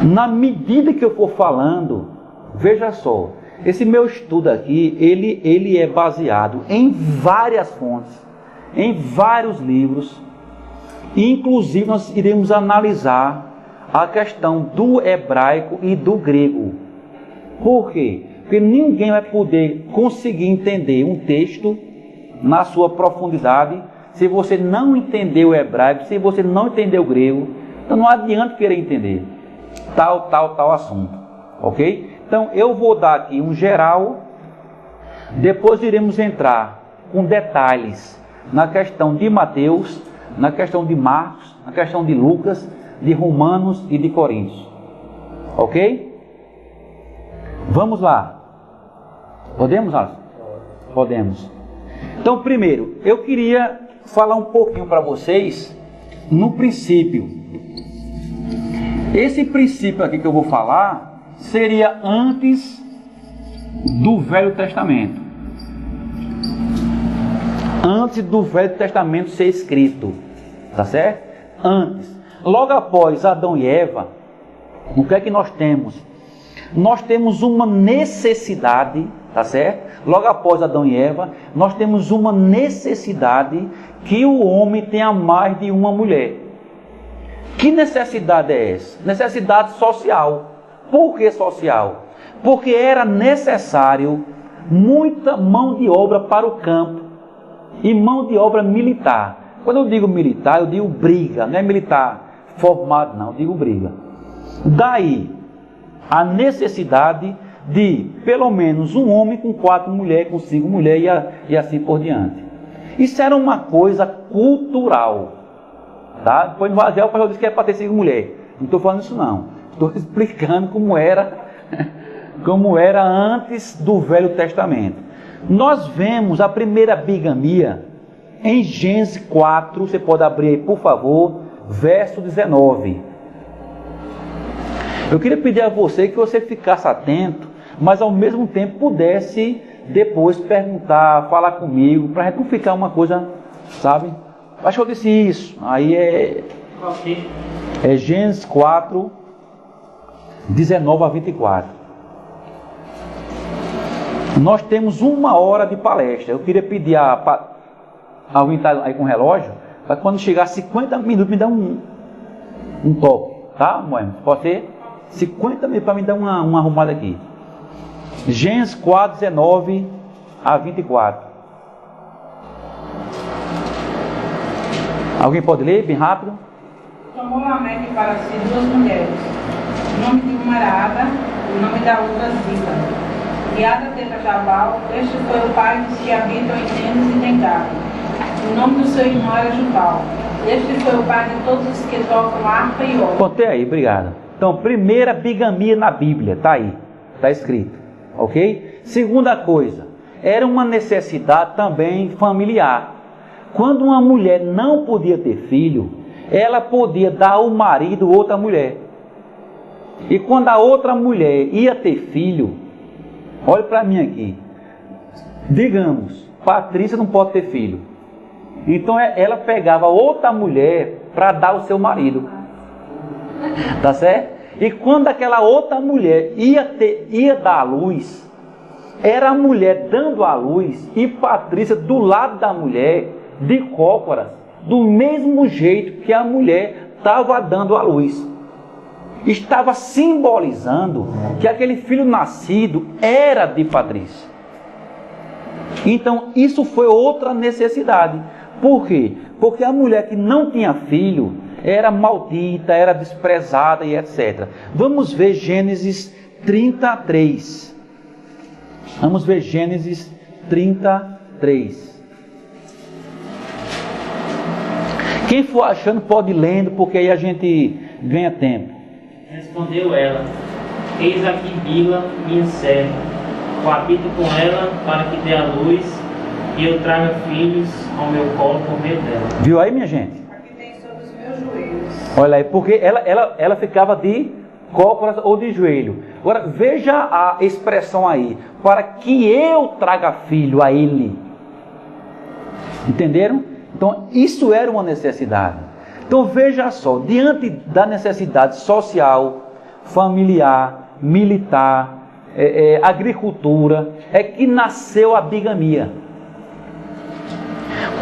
Na medida que eu for falando, veja só, esse meu estudo aqui, ele é baseado em várias fontes, em vários livros, e inclusive nós iremos analisar a questão do hebraico e do grego. Por quê? Porque ninguém vai poder conseguir entender um texto na sua profundidade se você não entender o hebraico, se você não entender o grego. Então não adianta querer entender tal assunto, ok? Então eu vou dar aqui um geral, depois iremos entrar com detalhes na questão de Mateus, na questão de Marcos, na questão de Lucas, de Romanos e de Coríntios, ok? Vamos lá. Podemos, Alisson? Podemos. Então, primeiro, eu queria falar um pouquinho para vocês no princípio. Esse princípio aqui que eu vou falar seria antes do Velho Testamento. Antes do Velho Testamento ser escrito, tá certo? Antes. Logo após Adão e Eva, o que é que nós temos? Nós temos uma necessidade, tá certo? Logo após Adão e Eva, nós temos uma necessidade que o homem tenha mais de uma mulher. Que necessidade é essa? Necessidade social. Por que social? Porque era necessário muita mão de obra para o campo e mão de obra militar. Quando eu digo militar, eu digo briga, não é militar formado não, eu digo briga. Daí a necessidade de pelo menos um homem com 4 mulheres, com 5 mulheres e assim por diante. Isso era uma coisa cultural. Tá? Depois no Evangelho o pastor disse que é para ter 5 mulheres. Não estou falando isso não. Estou explicando como era antes do Velho Testamento. Nós vemos a primeira bigamia em Gênesis 4. Você pode abrir aí, por favor, verso 19. Eu queria pedir a você que você ficasse atento, mas ao mesmo tempo pudesse depois perguntar, falar comigo, para a gente não ficar uma coisa, sabe? Acho que eu disse isso. Aí é Gênesis 4, 19 a 24. Nós temos 1 hora de palestra. Eu queria pedir a alguém está aí com o relógio, para quando chegar a 50 minutos me dar um toque, tá, Moema? Pode ser 50 minutos para me dar uma arrumada aqui. Gênesis 4, 19 a 24. Alguém pode ler bem rápido? Tomou Lameque para si 2 mulheres. O nome de uma era Ada, o nome da outra Zila. E Ada teve a Jabal, este foi o pai dos que habitam em Temos e Tengado. O nome do seu irmão era Jubal. Este foi o pai de todos os que tocam harpa e órgão. Contei aí, obrigado. Então, primeira bigamia na Bíblia, está aí, está escrito, ok? Segunda coisa, era uma necessidade também familiar. Quando uma mulher não podia ter filho, ela podia dar ao marido outra mulher. E quando a outra mulher ia ter filho, olhe para mim aqui, digamos, Patrícia não pode ter filho. Então ela pegava outra mulher para dar ao seu marido. Tá certo? E quando aquela outra mulher ia dar à luz, era a mulher dando à luz e Patrícia do lado da mulher, de cócoras, do mesmo jeito que a mulher estava dando à luz. Estava simbolizando que aquele filho nascido era de Patrícia. Então isso foi outra necessidade. Por quê? Porque a mulher que não tinha filho era maldita, era desprezada e etc. Vamos ver Gênesis 33. Vamos ver Gênesis 33. Quem for achando pode ir lendo, porque aí a gente ganha tempo. Respondeu ela: Eis aqui Bila, minha serva, coabito com ela para que dê a luz e eu traga filhos ao meu colo por meio dela. Viu aí, minha gente? Aqui tem sobre os meus joelhos. Olha aí, porque ela ficava de cócoras ou de joelho. Agora, veja a expressão aí. Para que eu traga filho a ele. Entenderam? Então, isso era uma necessidade. Então, veja só. Diante da necessidade social, familiar, militar, agricultura, é que nasceu a bigamia.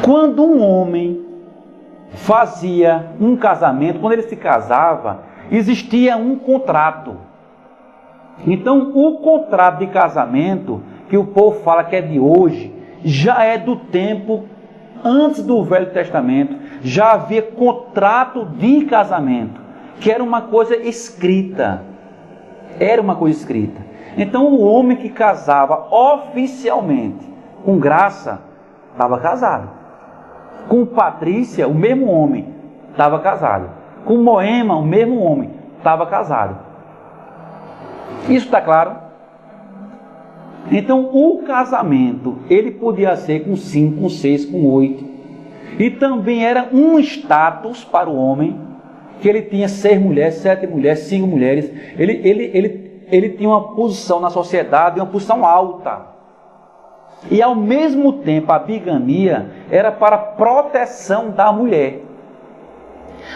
Quando um homem fazia um casamento, quando ele se casava, existia um contrato. Então, o contrato de casamento, que o povo fala que é de hoje, já é do tempo antes do Velho Testamento. Já havia contrato de casamento, que era uma coisa escrita. Era uma coisa escrita. Então, o homem que casava oficialmente, com Graça, estava casado. Com Patrícia, o mesmo homem, estava casado. Com Moema, o mesmo homem, estava casado. Isso está claro? Então, o casamento, ele podia ser com 5, com 6, com 8. E também era um status para o homem, que ele tinha 6 mulheres, 7 mulheres, 5 mulheres. Ele tinha uma posição na sociedade, uma posição alta. E ao mesmo tempo, a bigamia era para proteção da mulher.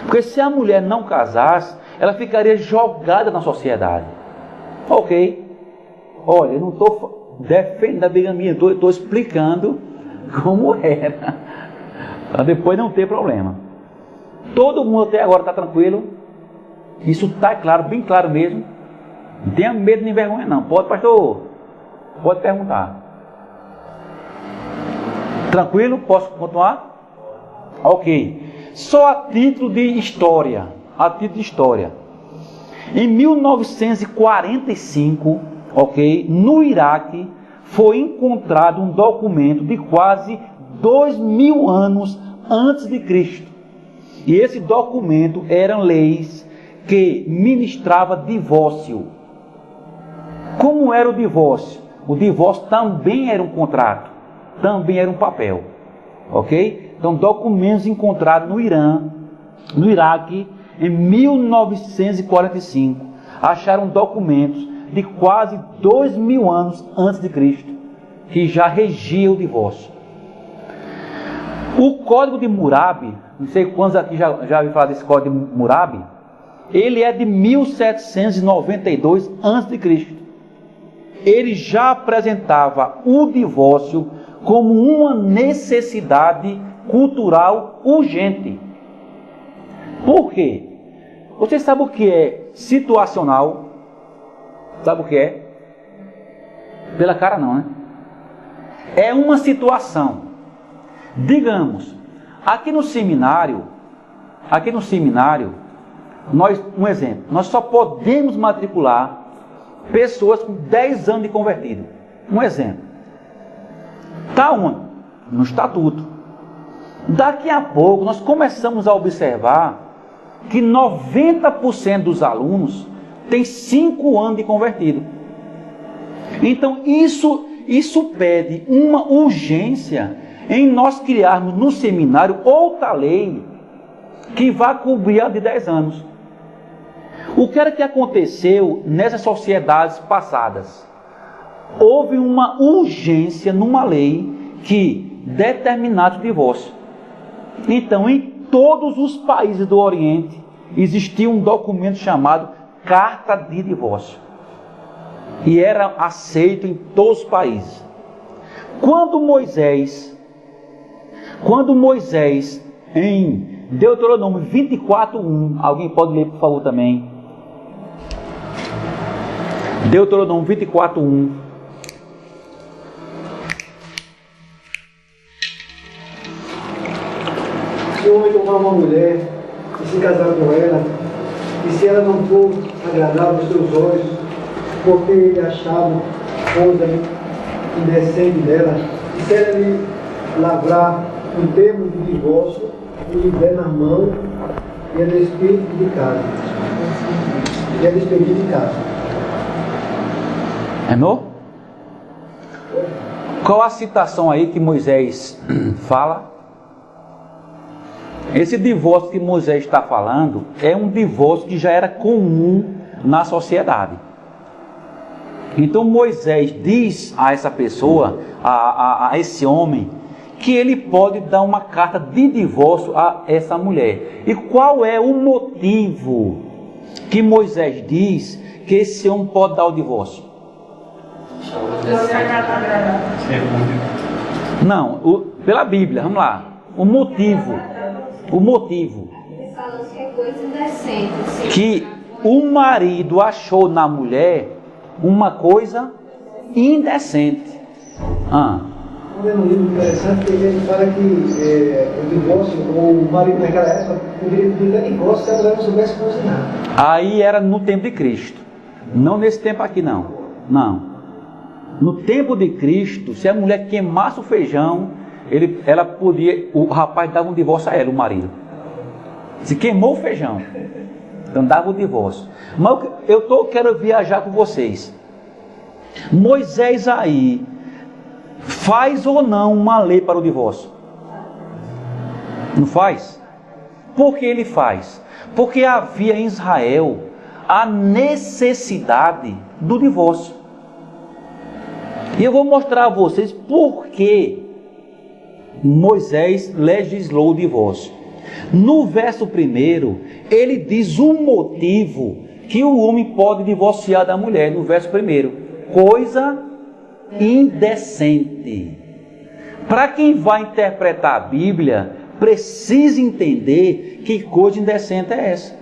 Porque se a mulher não casasse, ela ficaria jogada na sociedade. Ok. Olha, eu não estou defendendo a bigamia, estou explicando como era. Para depois não ter problema. Todo mundo até agora está tranquilo? Isso está claro, bem claro mesmo. Não tenha medo nem vergonha não. Pode, pastor, pode perguntar. Tranquilo? Posso continuar? Ok. Só a título de história. A título de história. Em 1945, ok, no Iraque, foi encontrado um documento de quase 2000 anos antes de Cristo. E esse documento eram leis que ministrava divórcio. Como era o divórcio? O divórcio também era um contrato, também era um papel, ok? Então, documentos encontrados no Irã, no Iraque, em 1945, acharam documentos de quase 2000 anos antes de Cristo, que já regia o divórcio. O Código de Hammurabi, não sei quantos aqui já ouviram falar desse Código de Hammurabi, ele é de 1792 a.C. Ele já apresentava o divórcio como uma necessidade cultural urgente. Por quê? Você sabe o que é situacional? Sabe o que é? Pela cara não, né? É uma situação. Digamos, aqui no seminário, um exemplo, nós só podemos matricular pessoas com 10 anos de convertido. Um exemplo. Está onde? No estatuto. Daqui a pouco nós começamos a observar que 90% dos alunos tem 5 anos de convertido. Então isso pede uma urgência em nós criarmos no seminário outra lei que vá cobrir a de 10 anos. O que era que aconteceu nessas sociedades passadas? Houve uma urgência numa lei que determinasse o divórcio. Então, em todos os países do Oriente, existia um documento chamado Carta de Divórcio. E era aceito em todos os países. Quando Moisés, em Deuteronômio 24:1, alguém pode ler por favor também? Deuteronômio 24:1. Se o homem tomar uma mulher e se casar com ela, e se ela não for agradável aos seus olhos, porque ele achado coisa indecente dela, e se ela lhe lavrar um termo de divórcio e lhe der na mão, e é despedir de casa. E é despedir de casa. Amor? Qual a citação aí que Moisés fala? Esse divórcio que Moisés está falando é um divórcio que já era comum na sociedade. Então Moisés diz a essa pessoa, a esse homem, que ele pode dar uma carta de divórcio a essa mulher. E qual é o motivo que Moisés diz que esse homem pode dar o divórcio? Não, pela Bíblia, vamos lá. O motivo. Ele falou que é coisa indecente. Que o marido achou na mulher uma coisa indecente. Um livro interessante que ele fala que o divórcio, o marido naquela época, poderia pedir até divórcio se a mulher não soubesse cozinhar. Aí era no tempo de Cristo. Não nesse tempo aqui, não. Não. No tempo de Cristo, se a mulher queimasse o feijão, ela podia, o rapaz dava um divórcio a ela, o marido. Se queimou o feijão, então dava o divórcio. Mas quero viajar com vocês. Moisés aí faz ou não uma lei para o divórcio? Não faz? Por que ele faz? Porque havia em Israel a necessidade do divórcio. E eu vou mostrar a vocês por que Moisés legislou o divórcio. No verso 1, ele diz o motivo que o homem pode divorciar da mulher. No verso 1, coisa indecente. Para quem vai interpretar a Bíblia, precisa entender que coisa indecente é essa.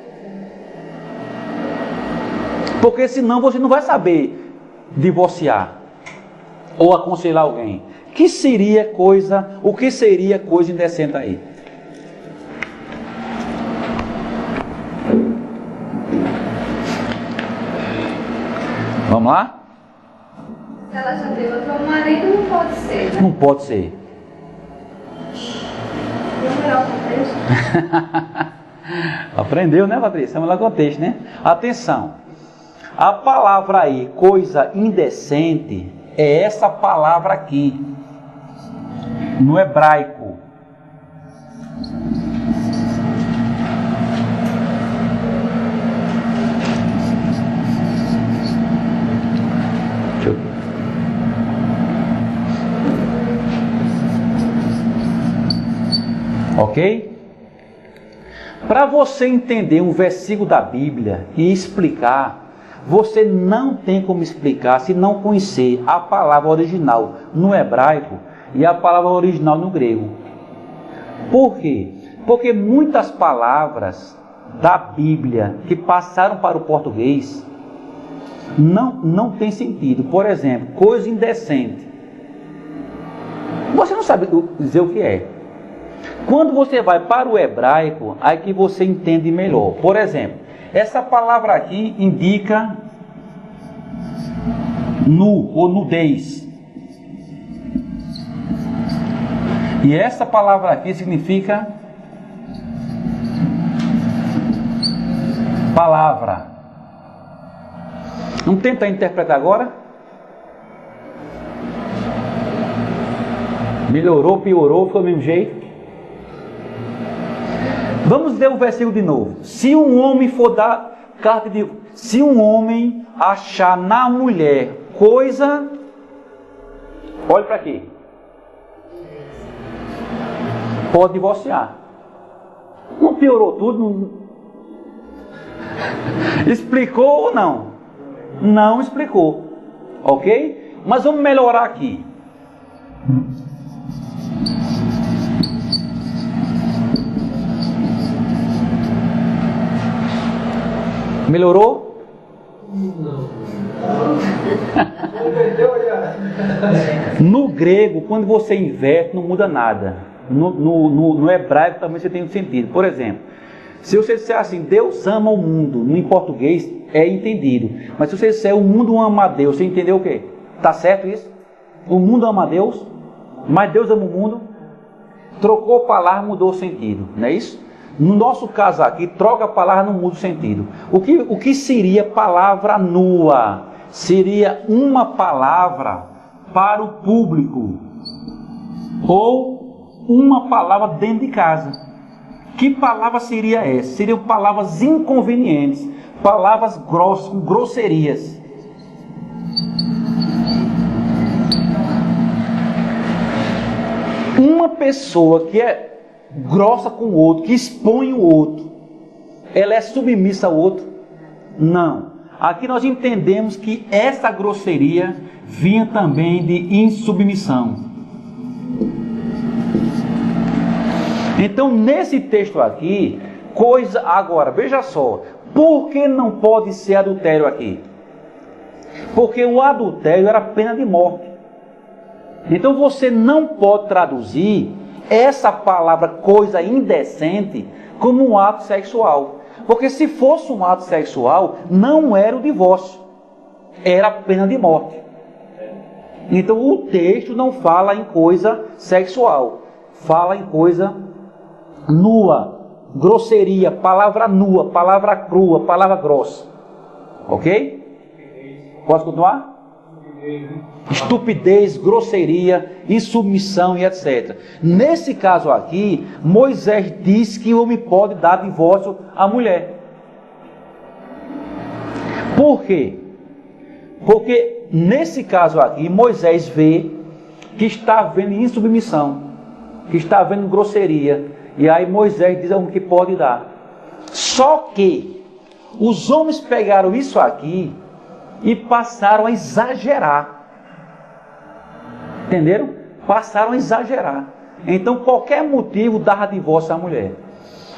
Porque senão você não vai saber divorciar ou aconselhar alguém. O que seria coisa indecente aí? Vamos lá? Se ela já teve outro marido, não pode ser, né? Não pode ser. Vamos olhar o contexto. Aprendeu, né, Patrícia? Vamos lá o contexto, né? Atenção. A palavra aí, coisa indecente, é essa palavra aqui, no hebraico. Ok? Para você entender um versículo da Bíblia e explicar, você não tem como explicar se não conhecer a palavra original no hebraico e a palavra original no grego. Por quê? Porque muitas palavras da Bíblia que passaram para o português não tem sentido. Por exemplo, coisa indecente. Você não sabe dizer o que é. Quando você vai para o hebraico, aí que você entende melhor. Por exemplo, essa palavra aqui indica nu ou nudez. E essa palavra aqui significa palavra. Vamos tentar interpretar agora? Melhorou, piorou, ficou do mesmo jeito? Vamos ler o versículo de novo. Se um homem for dar carta de... Se um homem achar na mulher coisa... Olhe para aqui. Pode divorciar. Não piorou tudo? Não... Explicou ou não? Não explicou. Ok? Mas vamos melhorar aqui. Melhorou? No grego, quando você inverte, não muda nada. No hebraico também você tem um sentido. Por exemplo, se você disser assim, Deus ama o mundo, em português é entendido. Mas se você disser o mundo ama a Deus, você entendeu o quê? Está certo isso? O mundo ama a Deus, mas Deus ama o mundo. Trocou a palavra, mudou o sentido, não é isso? No nosso caso aqui, troca a palavra, não muda o sentido. O que seria palavra nua? Seria uma palavra para o público. Ou uma palavra dentro de casa. Que palavra seria essa? Seriam palavras inconvenientes. Palavras grossas, com grosserias. Uma pessoa que é grossa com o outro, que expõe o outro, ela é submissa ao outro. Não. Aqui nós entendemos que essa grosseria vinha também de insubmissão. Então, nesse texto aqui, agora, veja só, por que não pode ser adultério aqui? Porque o adultério era pena de morte. Então você não pode traduzir essa palavra coisa indecente como um ato sexual. Porque se fosse um ato sexual, não era o divórcio, era a pena de morte. Então o texto não fala em coisa sexual, fala em coisa nua, grosseria, palavra nua, palavra crua, palavra grossa. Ok? Posso continuar? Estupidez, grosseria, insubmissão e etc. Nesse caso aqui, Moisés diz que o homem pode dar divórcio à mulher. Por quê? Porque nesse caso aqui, Moisés vê que está havendo insubmissão, que está havendo grosseria, e aí Moisés diz ao homem que pode dar. Só que os homens pegaram isso aqui e passaram a exagerar. Entenderam? Passaram a exagerar. Então qualquer motivo dava divórcio à mulher.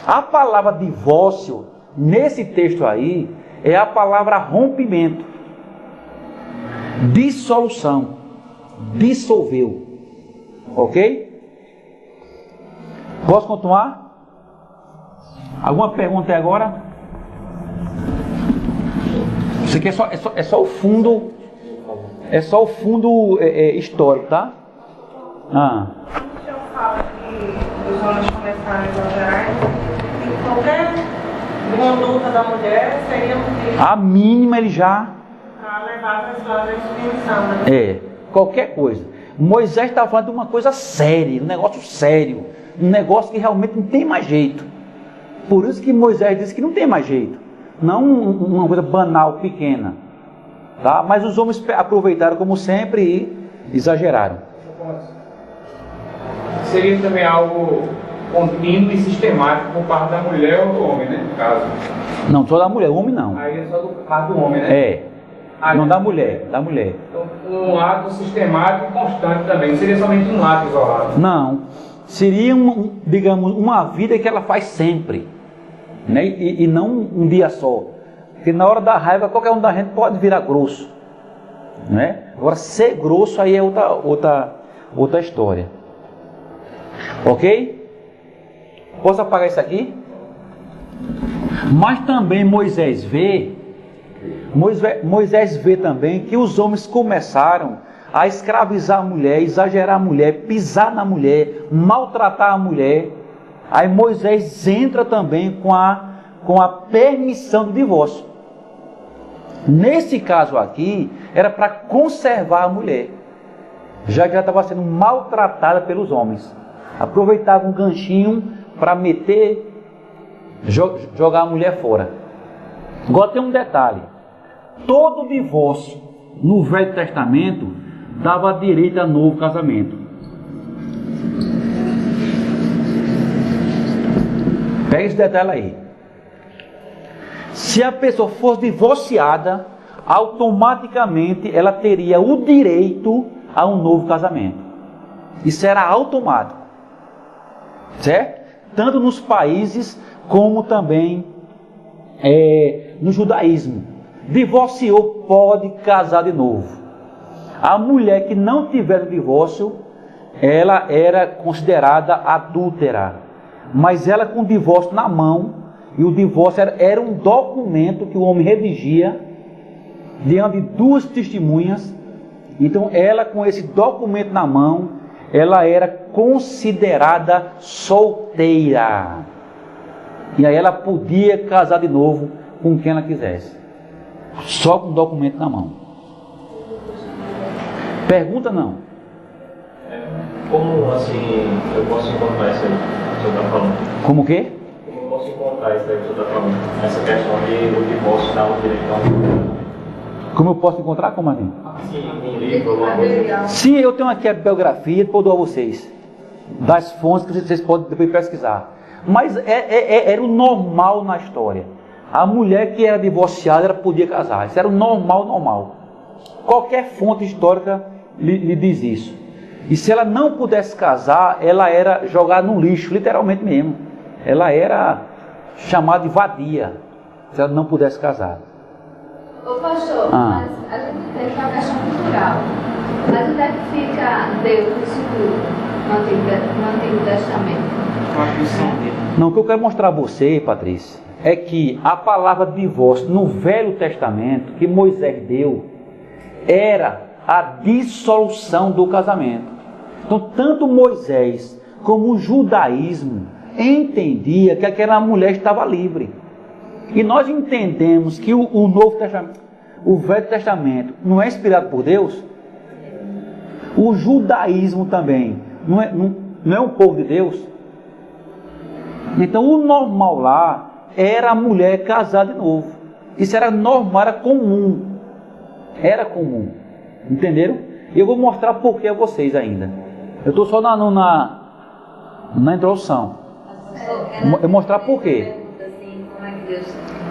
A palavra divórcio, nesse texto aí, é a palavra rompimento, dissolução, dissolveu. Ok? Posso continuar? Alguma pergunta até agora? Isso aqui é só o fundo. É só o fundo histórico, tá? Quando o senhor fala que os homens começaram a exagerar, que qualquer conduta da mulher seria motivo A mínima ele já... para levar para esse lado da insubmissão, né? Qualquer coisa. Moisés estava falando de uma coisa séria, um negócio sério, um negócio que realmente não tem mais jeito. Por isso que Moisés disse que não tem mais jeito. Não uma coisa banal, pequena. Tá? Mas os homens aproveitaram como sempre e exageraram. Seria também algo contínuo e sistemático por parte da mulher ou do homem, né? No caso. Não, só da mulher, o homem não. Aí é só do parte do homem, né? Não da mulher, da mulher. Então, um ato sistemático e constante também, não seria somente um ato isolado. Não, seria, digamos, uma vida que ela faz sempre, né? E não um dia só. Porque na hora da raiva, qualquer um da gente pode virar grosso, né? Agora, ser grosso aí é outra história. Ok? Posso apagar isso aqui? Mas também Moisés vê também que os homens começaram a escravizar a mulher, exagerar a mulher, pisar na mulher, maltratar a mulher. Aí Moisés entra também com a permissão do divórcio. Nesse caso aqui, era para conservar a mulher, já que ela estava sendo maltratada pelos homens. Aproveitava um ganchinho para jogar a mulher fora. Agora tem um detalhe: todo divórcio no Velho Testamento dava direito a novo casamento. Pega esse detalhe aí. Se a pessoa fosse divorciada, automaticamente ela teria o direito a um novo casamento. Isso era automático, certo? Tanto nos países como também no judaísmo. Divorciou, pode casar de novo. A mulher que não tivesse o divórcio, ela era considerada adúltera. Mas ela com o divórcio na mão, e o divórcio era um documento que o homem redigia diante de duas testemunhas. Então ela, com esse documento na mão, ela era considerada solteira. E aí ela podia casar de novo com quem ela quisesse, só com o documento na mão. Pergunta não. Como assim eu posso encontrar isso aí que o senhor está falando? Como o quê? Como eu posso encontrar isso aí que o senhor está falando? Essa questão de o divórcio dar o direito a um. Como eu posso encontrar? Como assim? Sim, em livro, alguma coisa. Sim, eu tenho aqui a bibliografia, depois eu dou a vocês, das fontes que vocês podem depois pesquisar. Mas era o normal na história. A mulher que era divorciada, ela podia casar. Isso era o normal. Qualquer fonte histórica lhe diz isso. E se ela não pudesse casar, ela era jogada no lixo, literalmente mesmo. Ela era chamada de vadia, se ela não pudesse casar. Ô pastor, mas a gente tem uma questão cultural. Mas onde é que fica Deus nisso tudo, no Antigo Testamento? Com a função dele. Não, o que eu quero mostrar a você, Patrícia, é que a palavra divórcio no Velho Testamento, que Moisés deu, era a dissolução do casamento. Então, tanto Moisés como o judaísmo entendia que aquela mulher estava livre. E nós entendemos que o Novo Testamento, o Velho Testamento, não é inspirado por Deus. O judaísmo também não é um povo de Deus. Então, o normal lá era a mulher casar de novo. Isso era normal, era comum. Era comum. Entenderam? E eu vou mostrar por que a vocês ainda. Eu estou só na introdução. Eu vou mostrar por quê.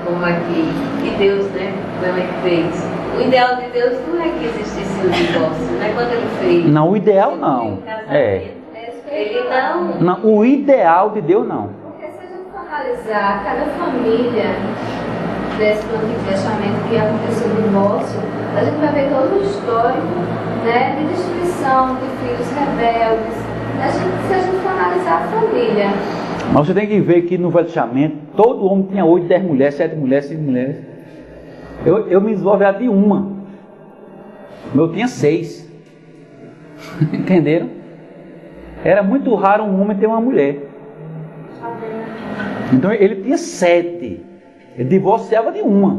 Como é que Deus, né? Como é que fez? O ideal de Deus não é que existisse o divórcio, não é quando ele fez. Não, o ideal não. Ele não. O ideal de Deus não. Porque se a gente for analisar cada família desse Antigo Testamento que aconteceu o divórcio, a gente vai ver todo o histórico, né, de destruição de filhos rebeldes. Se a gente for analisar a família. Mas você tem que ver que no Velho Testamento, todo homem tinha 8, 10 mulheres, 7 mulheres, 5 mulheres. Eu me desenvolvi de uma. Eu tinha 6. Entenderam? Era muito raro um homem ter uma mulher. Então ele tinha 7. Ele divorciava de uma.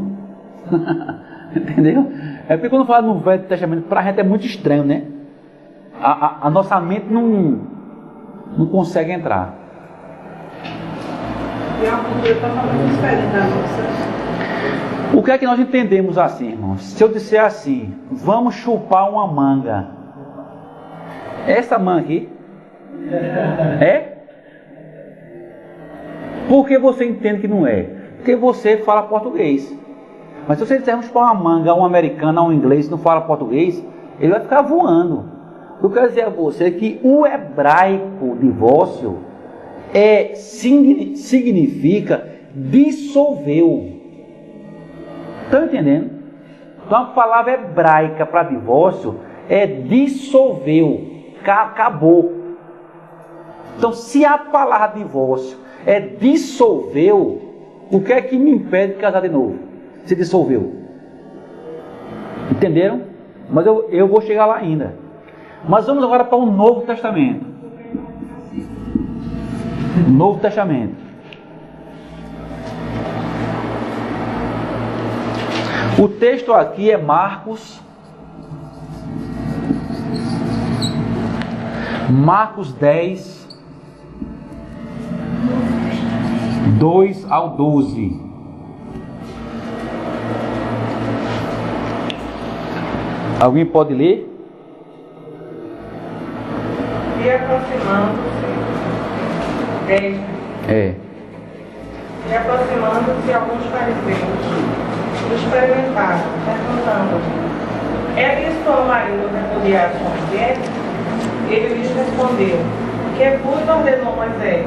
Entendeu? É porque quando fala no Velho Testamento, para a gente é muito estranho, né? A nossa mente não consegue entrar. E é uma cultura totalmente diferente da nossa. O que é que nós entendemos assim, irmãos? Se eu disser assim, vamos chupar uma manga. Essa manga aqui é? Por que você entende que não é? Porque você fala português. Mas se você disser vamos chupar uma manga, um americano, um inglês que não fala português, ele vai ficar voando. Eu quero dizer a você que o hebraico divórcio significa dissolveu. Estão entendendo? Então a palavra hebraica para divórcio é dissolveu, acabou. Então se a palavra divórcio é dissolveu, o que é que me impede de casar de novo? Se dissolveu. Entenderam? Mas eu vou chegar lá ainda. Mas vamos agora para o Novo Testamento. Novo Testamento. O texto aqui é Marcos 10, 2 ao 12. Alguém pode ler? E aproximando-se, 10. E aproximando-se alguns fariseus, o experimentaram, perguntando: é isso o marido repudiar sua mulher? Ele lhes respondeu: que vos ordenou Moisés?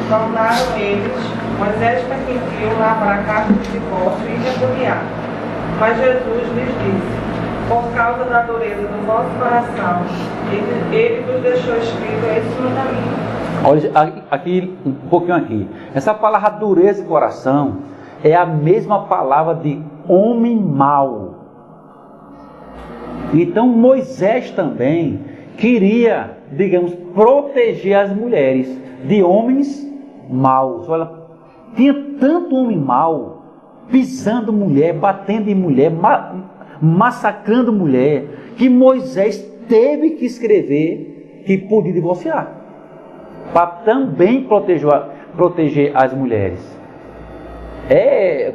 Tornaram eles: Moisés permitiu lavrar a carta de divórcio e repudiar. Mas Jesus lhes disse: por causa da dureza do vosso coração, ele vos deixou escrito esse mandamento. Olha, aqui, um pouquinho aqui. Essa palavra dureza de coração é a mesma palavra de homem mau. Então Moisés também queria, digamos, proteger as mulheres de homens maus. Olha, tinha tanto homem mau, pisando mulher, batendo em mulher, massacrando mulher, que Moisés teve que escrever que podia divorciar, para também proteger as mulheres.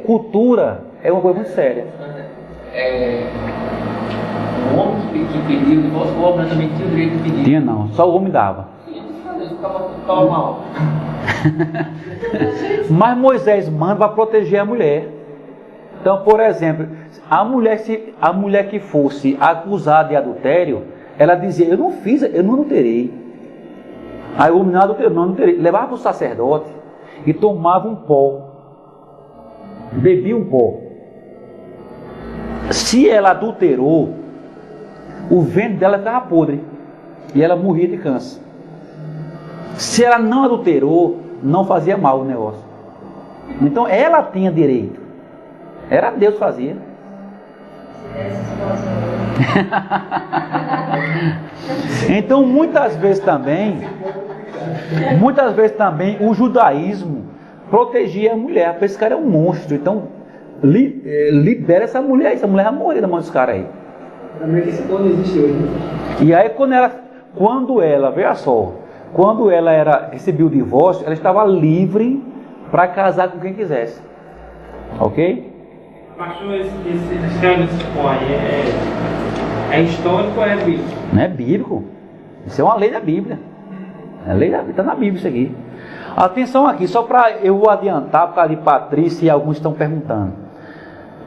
Cultura é uma coisa muito séria. O homem que pediu o divórcio, o homem também tinha o direito de pedir. Tinha não, só o homem dava. Ficava mal. Mas Moisés manda para proteger a mulher. Então, por exemplo, a mulher que fosse acusada de adultério, ela dizia, eu não fiz, eu não adulterei. Aí o homem não adulterou, não adulterei. Levava para o sacerdote e tomava um pó. Bebia um pó. Se ela adulterou, o ventre dela ficava podre e ela morria de câncer. Se ela não adulterou, não fazia mal o negócio. Então ela tinha direito. Era Deus que fazia. Então muitas vezes também o judaísmo protegia a mulher. Esse cara é um monstro. Então libera essa mulher vai morrer da mão desse cara aí. E aí quando ela, veja só, quando ela recebeu o divórcio, ela estava livre para casar com quem quisesse. Ok? Pastor, esse pó aí é histórico ou é bíblico? Não é bíblico. Isso é uma lei da Bíblia. É lei da Bíblia, está na Bíblia isso aqui. Atenção aqui, só para eu vou adiantar, por causa de Patrícia e alguns estão perguntando.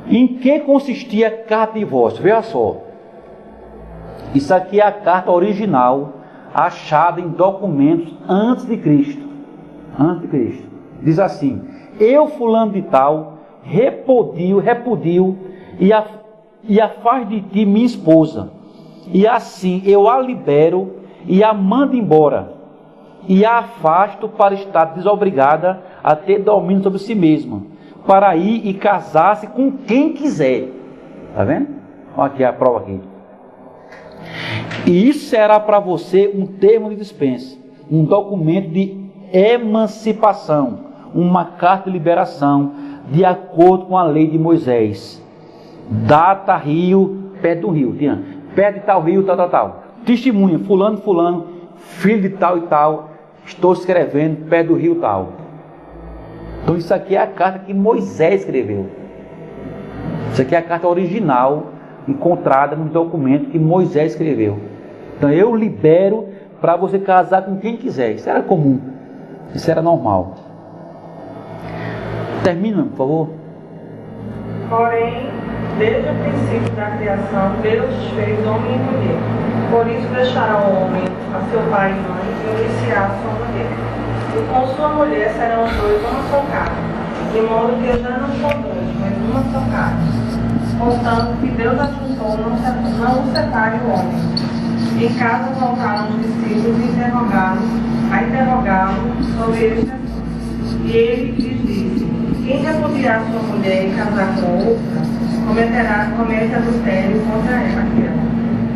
Em que consistia a carta de divórcio? Veja só. Isso aqui é a carta original achada em documentos antes de Cristo. Antes de Cristo. Diz assim: eu, fulano de tal, repudio e afaz de ti minha esposa, e assim eu a libero e a mando embora, e a afasto para estar desobrigada a ter domínio sobre si mesma, para ir e casar-se com quem quiser. Está vendo? Olha aqui a prova aqui. E isso será para você um termo de dispensa, um documento de emancipação, uma carta de liberação, de acordo com a lei de Moisés. Data, rio, perto do rio, perto de tal rio, tal. Testemunha, fulano, filho de tal e tal, estou escrevendo perto do rio tal. Então isso aqui é a carta que Moisés escreveu. Isso aqui é a carta original, encontrada no documento que Moisés escreveu. Então eu libero para você casar com quem quiser. Isso era comum, isso era normal. Termina, por favor. Porém, desde o princípio da criação, Deus fez homem e mulher. Por isso deixará o homem a seu pai e mãe e unir-se-á a sua mulher. E com sua mulher serão os dois uma só carne. De modo que já não são dois, mas uma só carne. Constando que Deus ajuntou, não o separe o homem. Em casa voltaram os discípulos a interrogá-lo sobre este assunto. E ele lhes disse: quem repudiar sua mulher e casar com outra, comete adultério contra aquela.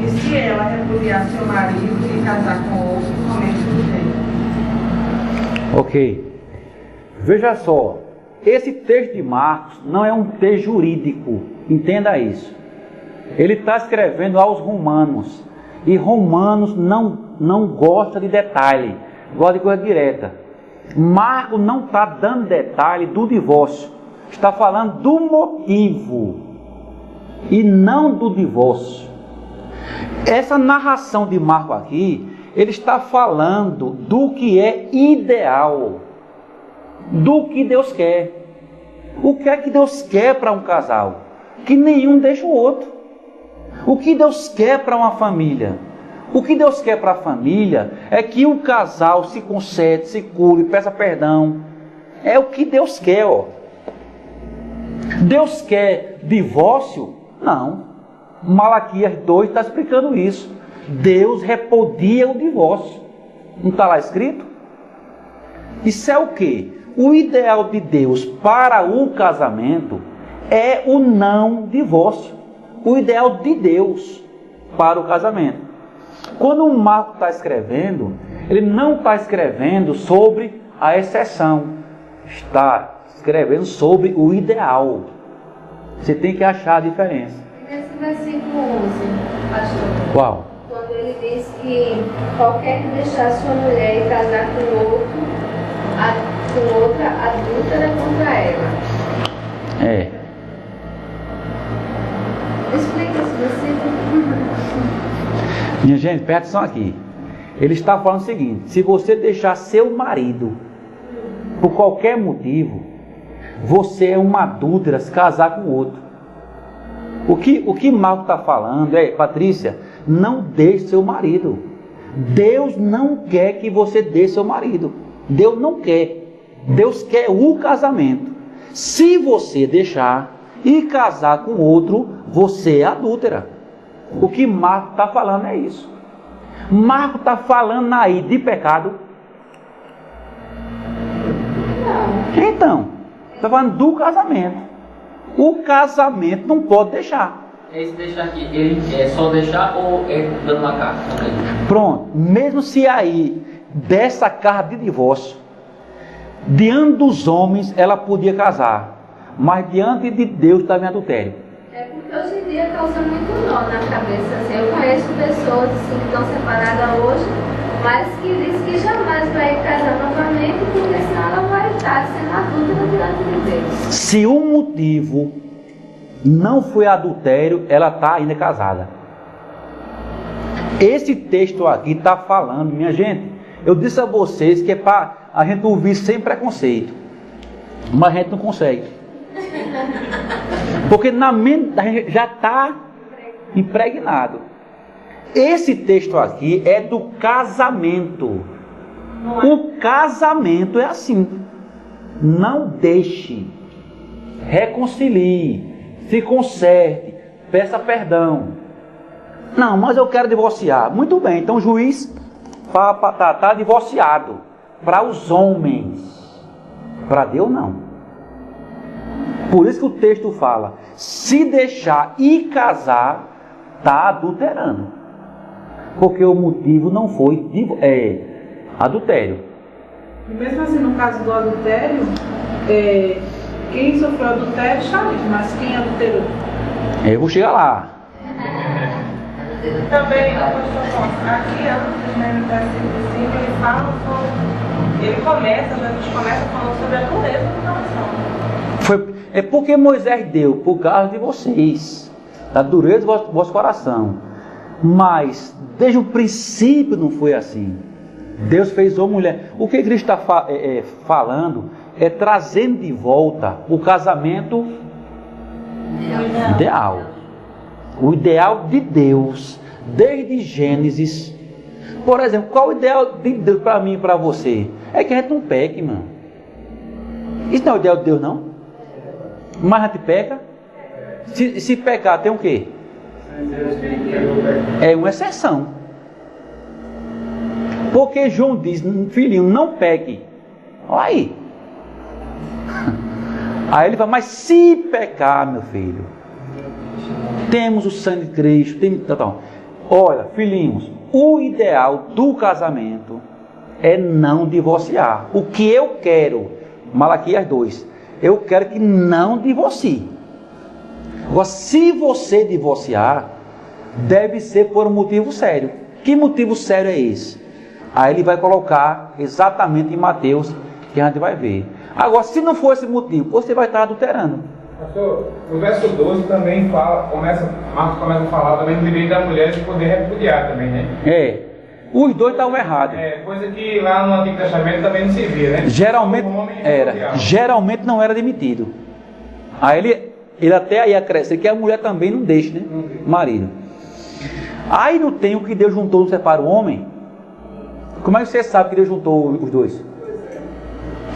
E se ela repudiar seu marido e casar com outro, comete adultério. Ok. Veja só, esse texto de Marcos não é um texto jurídico, entenda isso. Ele está escrevendo aos romanos, e romanos não gosta de detalhe, gosta de coisa direta. Marcos não está dando detalhe do divórcio, está falando do motivo e não do divórcio. Essa narração de Marcos aqui, ele está falando do que é ideal, do que Deus quer. O que é que Deus quer para um casal? Que nenhum deixa o outro. O que Deus quer para uma família? O que Deus quer para a família é que o casal se concede, se cure, peça perdão. É o que Deus quer, ó. Deus quer divórcio? Não. Malaquias 2 está explicando isso. Deus repudia o divórcio. Não está lá escrito? Isso é o quê? O ideal de Deus para o casamento é o não divórcio. O ideal de Deus para o casamento. Quando o Marcos está escrevendo, ele não está escrevendo sobre a exceção. Está escrevendo sobre o ideal. Você tem que achar a diferença. Nesse versículo 11, pastor. Qual? Quando ele diz que qualquer que deixar sua mulher e casar com outra adúltera contra ela. É. Explica esse versículo. Minha gente, presta atenção aqui. Ele está falando o seguinte: se você deixar seu marido por qualquer motivo, você é uma adúltera se casar com outro. O que Marco está falando é, Patrícia, não deixe seu marido. Deus não quer que você deixe seu marido. Deus não quer. Deus quer o casamento. Se você deixar e casar com outro, você é adúltera. O que Marco está falando é isso. Marco está falando aí de pecado. Então, está falando do casamento. O casamento não pode deixar. Esse deixar aqui, ele é só deixar ou é dando uma carta? Pronto, mesmo se aí dessa carta de divórcio, diante dos homens ela podia casar, mas diante de Deus estava em adultério. É porque hoje em dia causa muito nó na cabeça. Assim, eu conheço pessoas assim, que estão separadas hoje, mas que diz que jamais vai casar novamente, porque senão ela vai estar sendo adulta diante de Deus. Se o motivo não foi adultério, ela está ainda casada. Esse texto aqui está falando, minha gente, eu disse a vocês que é para a gente ouvir sem preconceito, mas a gente não consegue. Porque na mente da gente já está impregnado. Esse texto aqui é do casamento. O casamento é assim. Não deixe, reconcilie, se conserte, peça perdão. Não, mas eu quero divorciar. Muito bem, então o juiz está divorciado. Para os homens, para Deus não. Por isso que o texto fala, se deixar e casar, está adulterando. Porque o motivo não foi adultério. E mesmo assim, no caso do adultério, quem sofreu adultério está livre, mas quem adulterou? Eu vou chegar lá. Também, aqui antes, né, no versículo 5, ele fala sobre, ele começa, a gente começa falando sobre a dureza do coração. É porque Moisés deu por causa de vocês, da dureza do vosso coração. Mas desde o princípio não foi assim. Deus fez homem e mulher. O que Cristo está falando é trazendo de volta o casamento ideal. O ideal de Deus, desde Gênesis. Por exemplo, qual o ideal de Deus para mim e para você? É que a gente não peque, mano. Isso não é o ideal de Deus, não? Mas a gente peca. Se pecar, tem o quê? É uma exceção. Porque João diz, filhinho, não peque. Olha aí. Aí ele fala, mas se pecar, meu filho, temos o sangue de Cristo. Olha, filhinhos, o ideal do casamento é não divorciar. O que eu quero, Malaquias 2, eu quero que não divorcie. Agora, se você divorciar, deve ser por um motivo sério. Que motivo sério é esse? Aí ele vai colocar exatamente em Mateus, que a gente vai ver. Agora, se não for esse motivo, você vai estar adulterando. Pastor, no verso 12 também Marcos começa a falar também do direito da mulher de poder repudiar também, né? Os dois estavam errados. Coisa que lá no Antigo Testamento também não se via, né? Geralmente não era demitido. Aí ele até aí acrescenta que a mulher também não deixa, né? Marido. Aí não tem o que Deus juntou, não separa o homem. Como é que você sabe que Deus juntou os dois?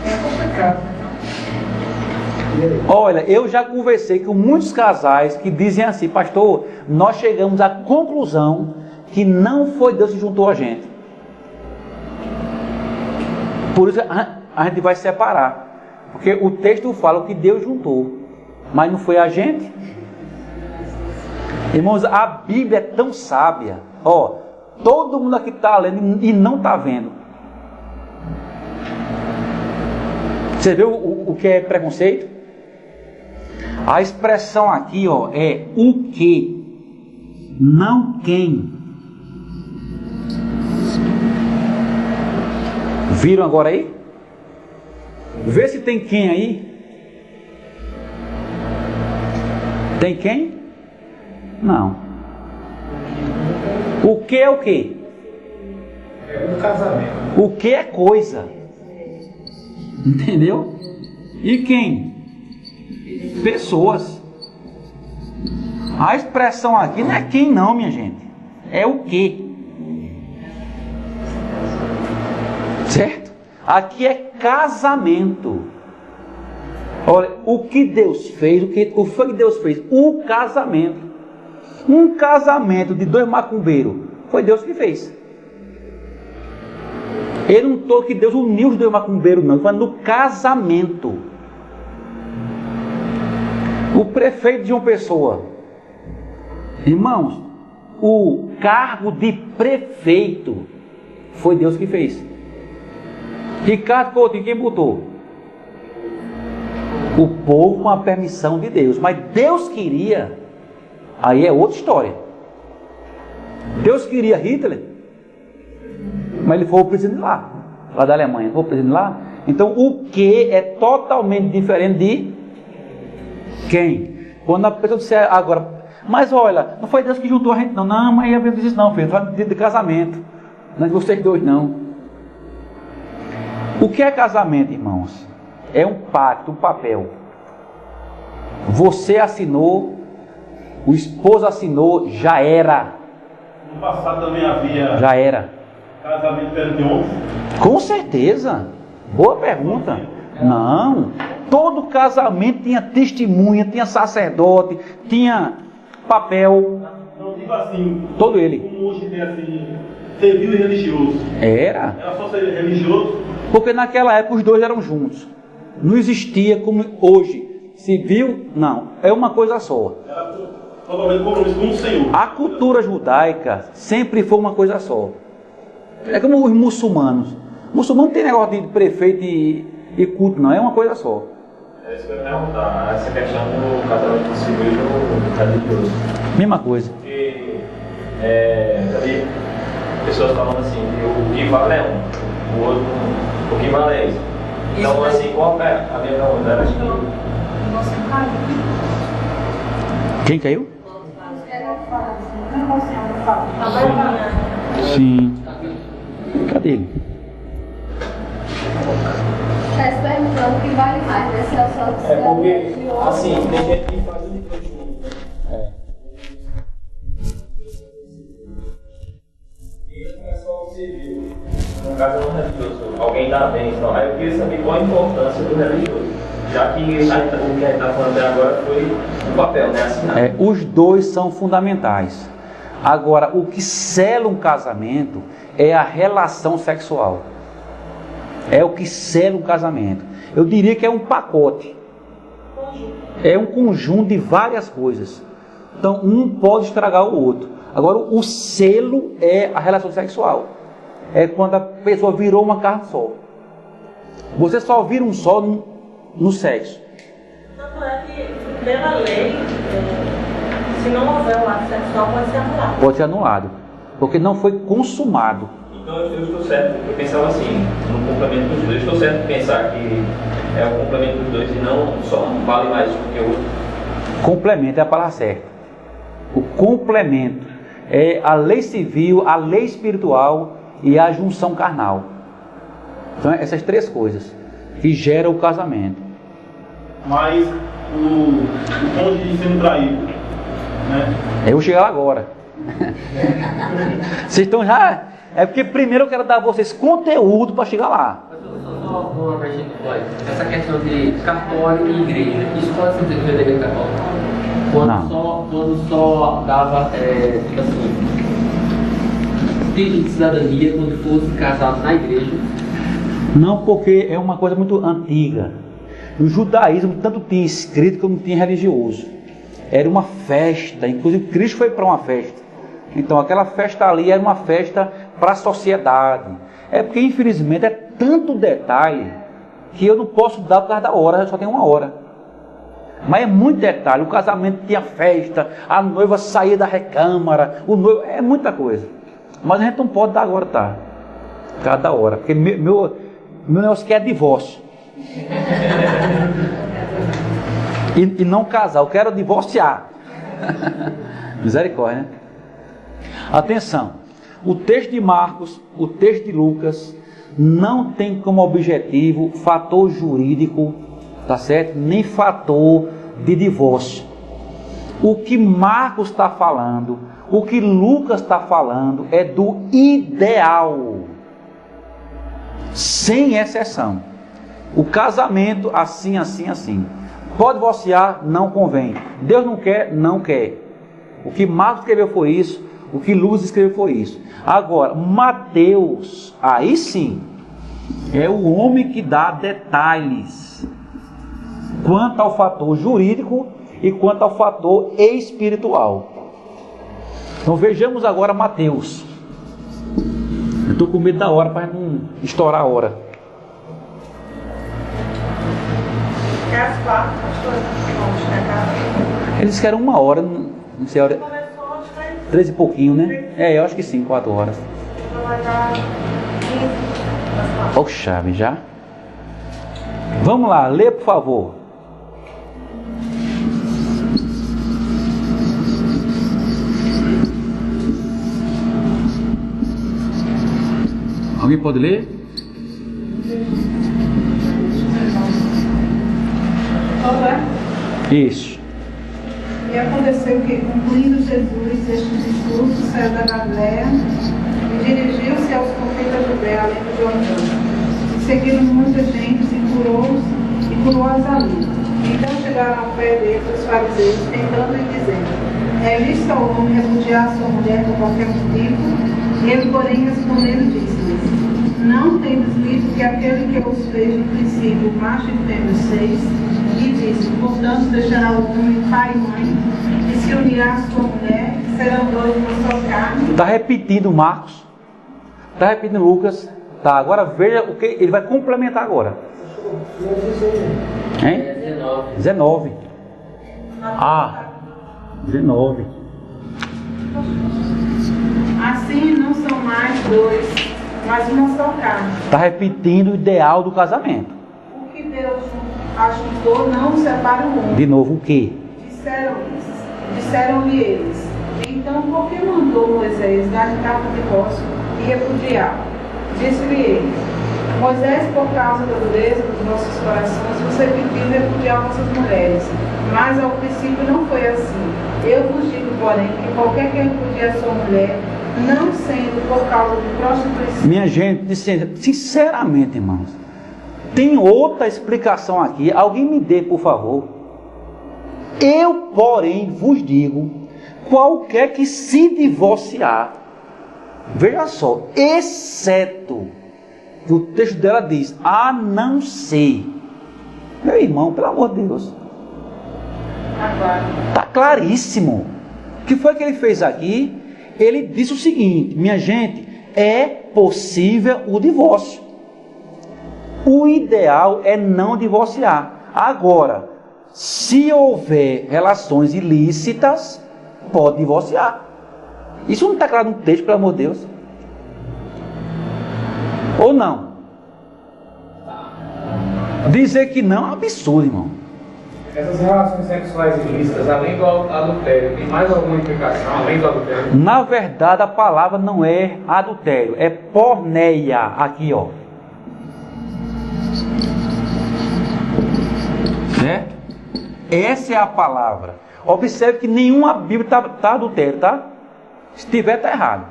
É complicado. Olha, eu já conversei com muitos casais que dizem assim, pastor, nós chegamos à conclusão que não foi Deus que juntou a gente. Por isso a gente vai separar. Porque o texto fala que Deus juntou, mas não foi a gente. Irmãos, a Bíblia é tão sábia. Todo mundo aqui está lendo e não está vendo. Você vê o que é preconceito? A expressão aqui é o que, não quem. Viram agora aí? Vê se tem quem aí. Tem quem? Não. O que é o que? É um casamento. O que é coisa? Entendeu? E quem? Pessoas. A expressão aqui não é quem não, minha gente. É o que. Certo? Aqui é casamento. Olha, o que Deus fez, o que foi que Deus fez? O casamento. Um casamento de dois macumbeiros, foi Deus que fez. Ele não estou que Deus uniu os dois macumbeiros, não. Foi no casamento. O prefeito de uma pessoa, irmãos, o cargo de prefeito foi Deus que fez. Ricardo Coutinho, quem botou? O povo com a permissão de Deus. Mas Deus queria, aí é outra história. Deus queria Hitler, mas ele foi o presidente lá da Alemanha, foi o presidente lá. Então o que é totalmente diferente de quem? Quando a pessoa disser agora, mas olha, não foi Deus que juntou a gente não. Não, mas eu disse não, filho, não foi de casamento. Não é de vocês dois não. O que é casamento, irmãos? É um pacto, um papel. Você assinou, o esposo assinou, já era. No passado também havia. Já era. Casamento perante homens? Com certeza. Boa pergunta. Não. Todo casamento tinha testemunha, tinha sacerdote, tinha papel. Não digo assim. Todo ele. Como hoje tem assim, civil e religioso. Era. Era só ser religioso. Porque naquela época os dois eram juntos. Não existia como hoje. Civil, não. É uma coisa só. Era totalmente compromisso com o Senhor. A cultura judaica sempre foi uma coisa só. É como os muçulmanos. Muçulmano não tem negócio de prefeito e culto, não. É uma coisa só. É isso que eu ia perguntar. Essa questão do casamento civil e do religioso. Mesma coisa. Porque já vi pessoas falando assim, que o que vale é um, o outro, o que vale é isso. Então, assim, qual é a minha pergunta? Era que... Quem caiu? Sim. Cadê ele? Está se perguntando o que vale mais, né? Se é só porque, assim, tem gente que faz o depois. E não é só o civil. No caso, é um religioso. Alguém dá bênção. Aí eu queria saber qual a importância do religioso. Já que o que a gente está falando até agora foi o papel, né? Assinar. Os dois são fundamentais. Agora, o que sela um casamento é a relação sexual. É o que sela um casamento. Eu diria que é um pacote. É um conjunto de várias coisas. Então, um pode estragar o outro. Agora, o selo é a relação sexual. É quando a pessoa virou uma carne só. Você só vira um só no sexo. Tanto é que, pela lei, se não houver um ato sexual, pode ser anulado. Pode ser anulado. Porque não foi consumado. Então eu estou certo, eu pensava assim, no complemento dos dois, eu estou certo de pensar que é o complemento dos dois e não só um vale mais do que o outro. Complemento é a palavra certa. O complemento é a lei civil, a lei espiritual e a junção carnal. Então essas três coisas que geram o casamento. Mas o cônjuge sendo traído, né? Eu vou chegar lá agora. Vocês estão já... É porque primeiro eu quero dar a vocês conteúdo para chegar lá. Essa questão de cartório e igreja, isso pode ser feito na igreja católica? Quando só dava, tipo assim, título de cidadania quando fosse casado na igreja? Não, porque é uma coisa muito antiga. No judaísmo, tanto tinha escrito como tinha religioso. Era uma festa, inclusive Cristo foi para uma festa. Então aquela festa ali era uma festa para a sociedade. É porque infelizmente é tanto detalhe que eu não posso dar por causa da hora, eu só tenho uma hora. Mas é muito detalhe, o casamento tinha festa, a noiva saía da recâmara, o noivo, é muita coisa. Mas a gente não pode dar agora, tá? Cada hora, porque meu negócio aqui é divórcio. E não casar, eu quero divorciar. Misericórdia, né? Atenção, o texto de Marcos, o texto de Lucas, não tem como objetivo fator jurídico, tá certo? Nem fator de divórcio. O que Marcos está falando, o que Lucas está falando é do ideal, sem exceção. O casamento assim, assim, assim. Pode divorciar? Não convém. Deus não quer? Não quer. O que Marcos escreveu foi isso, o que Lucas escreveu foi isso. Agora, Mateus, aí sim, é o homem que dá detalhes quanto ao fator jurídico e quanto ao fator espiritual. Então vejamos agora Mateus. Eu estou com medo da hora para não estourar a hora. Eles querem 1 hora, não sei a hora. 3 e pouquinho, né? Eu acho que sim, 4 horas. Ó, chave já. Vamos lá, lê por favor. Alguém pode ler? Isso. E aconteceu que, concluindo Jesus este discurso, saiu da Galiléia e dirigiu-se aos confins da Judéia, além do Jordão. E seguiram muita gente e curou-as ali. Então chegaram ao pé dele os fariseus, tentando-lhe dizendo: é lícito ao homem repudiar sua mulher por qualquer motivo? E ele, porém, respondendo, disse-lhes: não tendes lido que aquele que os fez no princípio, macho e fêmea seis, e disse: portanto deixará o homem pai e mãe, e se unirá à sua mulher, e serão dois uma só carne. Está repetindo Marcos, está repetindo Lucas. Tá, agora veja o que ele vai complementar agora. Hein? 19. 19. Assim não são mais dois, mas uma só carne. Está repetindo o ideal do casamento. O que Deus ajuntou não separa o homem. De novo, o que? Disseram-lhe eles: então por que mandou Moisés dar-lhe carta de divórcio e repudiar? Disse-lhe ele: Moisés, por causa da dureza dos vossos corações, você pediu repudiar vossas mulheres, mas ao princípio não foi assim. Eu vos digo, porém, que qualquer que repudie a sua mulher, não sendo por causa de prostituição... Minha gente, sinceramente, irmãos, tem outra explicação aqui. Alguém me dê, por favor. Eu, porém, vos digo, qualquer que se divorciar, veja só, exceto, o texto dela diz, a não ser. Meu irmão, pelo amor de Deus, está claríssimo. O que foi que ele fez aqui? Ele disse o seguinte: minha gente, é possível o divórcio. O ideal é não divorciar. Agora, se houver relações ilícitas, pode divorciar. Isso não está claro no texto, pelo amor de Deus? Ou não? Dizer que não é um absurdo, irmão. Essas relações sexuais ilícitas, além do adultério, tem mais alguma implicação além do adultério? Na verdade, a palavra não é adultério, é porneia. Aqui, ó. Certo? Essa é a palavra. Observe que nenhuma Bíblia está adultério, tá? Se tiver, está errado.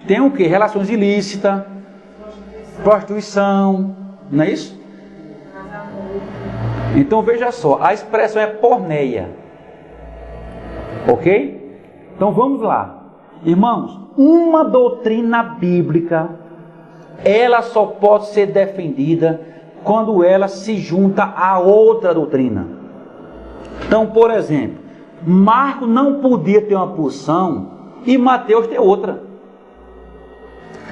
Tem o que? Relações ilícitas, prostituição, não é isso? Então veja só, a expressão é porneia. Ok? Então vamos lá. Irmãos, uma doutrina bíblica, ela só pode ser defendida quando ela se junta a outra doutrina. Então, por exemplo, Marcos não podia ter uma posição e Mateus ter outra.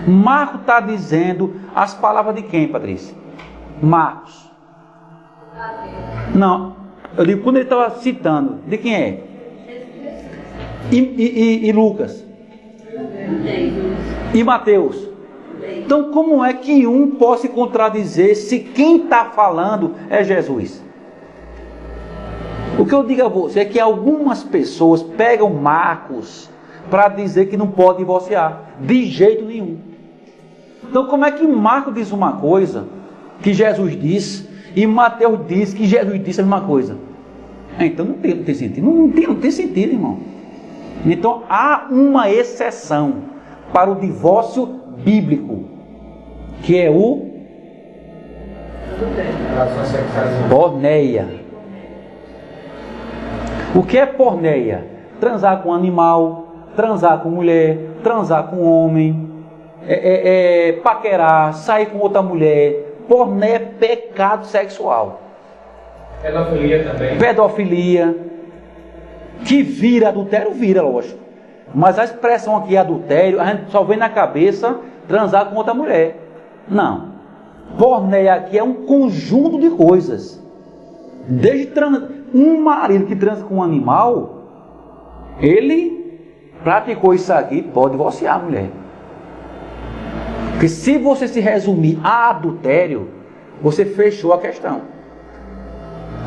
Marcos está dizendo as palavras de quem, Patrícia? Marcos. Não, eu digo quando ele estava citando, de quem é? E Lucas? E Mateus? Então como é que um pode se contradizer se quem está falando é Jesus? O que eu digo a você é que algumas pessoas pegam Marcos para dizer que não pode divorciar, de jeito nenhum. Então como é que Marcos diz uma coisa que Jesus disse e Mateus diz que Jesus disse a mesma coisa? Então não tem sentido, não tem sentido, irmão. Então há uma exceção para o divórcio bíblico, que é o porneia. O que é porneia? Transar com animal, transar com mulher, transar com homem, paquerar, sair com outra mulher. Porneia é pecado sexual. Pedofilia também. Pedofilia, que vira adultério, vira, lógico. Mas a expressão aqui adultério, a gente só vê na cabeça transar com outra mulher. Não. Porneia aqui é um conjunto de coisas. Desde um marido que transa com um animal, ele praticou isso aqui, pode divorciar a mulher. Porque se você se resumir a adultério, você fechou a questão.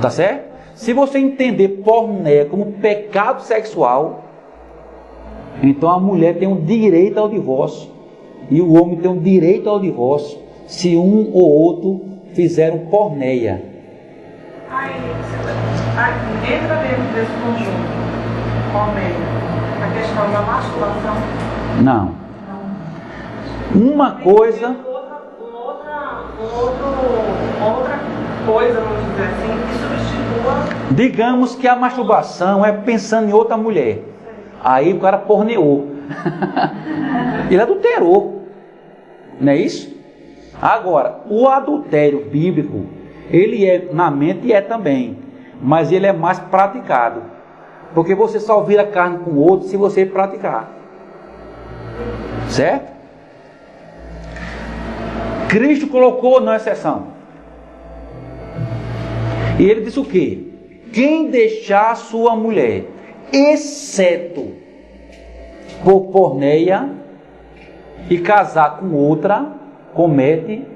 Tá certo? Se você entender porneia como pecado sexual, então a mulher tem um direito ao divórcio e o homem tem um direito ao divórcio se um ou outro fizeram porneia. Aí entra dentro desse conjunto porneia a questão da masturbação? Não. Uma coisa... Outra coisa, vamos dizer assim, que substitua... Digamos que a masturbação é pensando em outra mulher. Aí o cara porneou. Ele adulterou. Não é isso? Agora, o adultério bíblico, ele é na mente e é também. Mas ele é mais praticado. Porque você só vira carne com o outro se você praticar. Certo? Cristo colocou na exceção. E ele disse o quê? Quem deixar sua mulher, exceto por porneia, e casar com outra, comete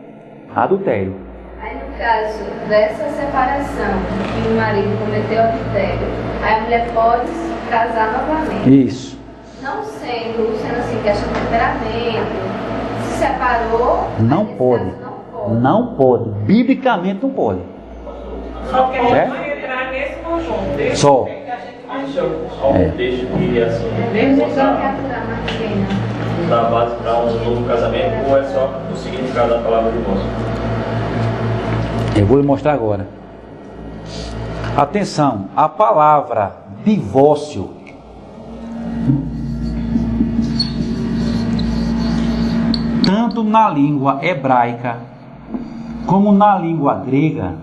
adultério. Aí no caso dessa separação, que o marido cometeu adultério, aí a mulher pode se casar novamente. Isso. Não sendo assim, questão de temperamento, se separou, não pode. Não pode. Biblicamente não pode. Só que a gente vai entrar nesse conjunto. Só. Só um texto que assim, dá base para um novo casamento, ou é só o significado da palavra divórcio? Eu vou lhe mostrar agora. Atenção, a palavra divórcio tanto na língua hebraica como na língua grega,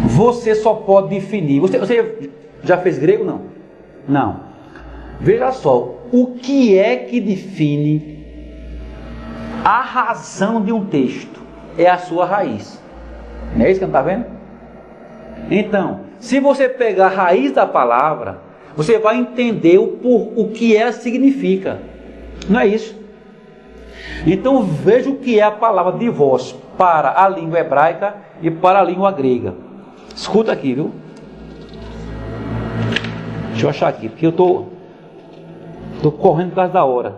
você só pode definir. Você já fez grego? Não. Não. Veja só, o que é que define a razão de um texto? É a sua raiz. Não é isso que não está vendo? Então, se você pegar a raiz da palavra, você vai entender o que ela significa. Não é isso? Então veja o que é a palavra divórcio para a língua hebraica e para a língua grega. Escuta aqui, viu? Deixa eu achar aqui, porque eu tô correndo por causa da hora.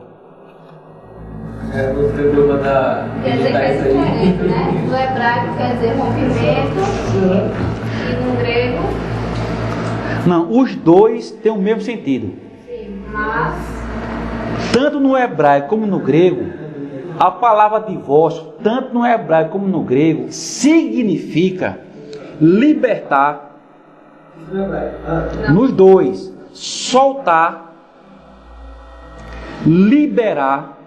Quer dizer que é diferente, né? No hebraico quer dizer rompimento e no grego... Não, os dois têm o mesmo sentido. Sim, mas... Tanto no hebraico como no grego, a palavra divórcio, tanto no hebraico como no grego, significa libertar, nos dois, soltar, liberar,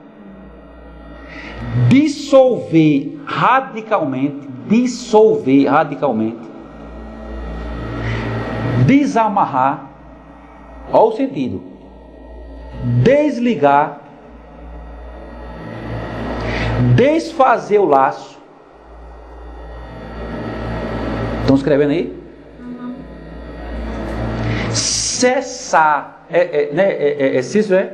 dissolver radicalmente, desamarrar, olha o sentido, desligar, desfazer o laço. Estão escrevendo aí? Cessar, Cícero,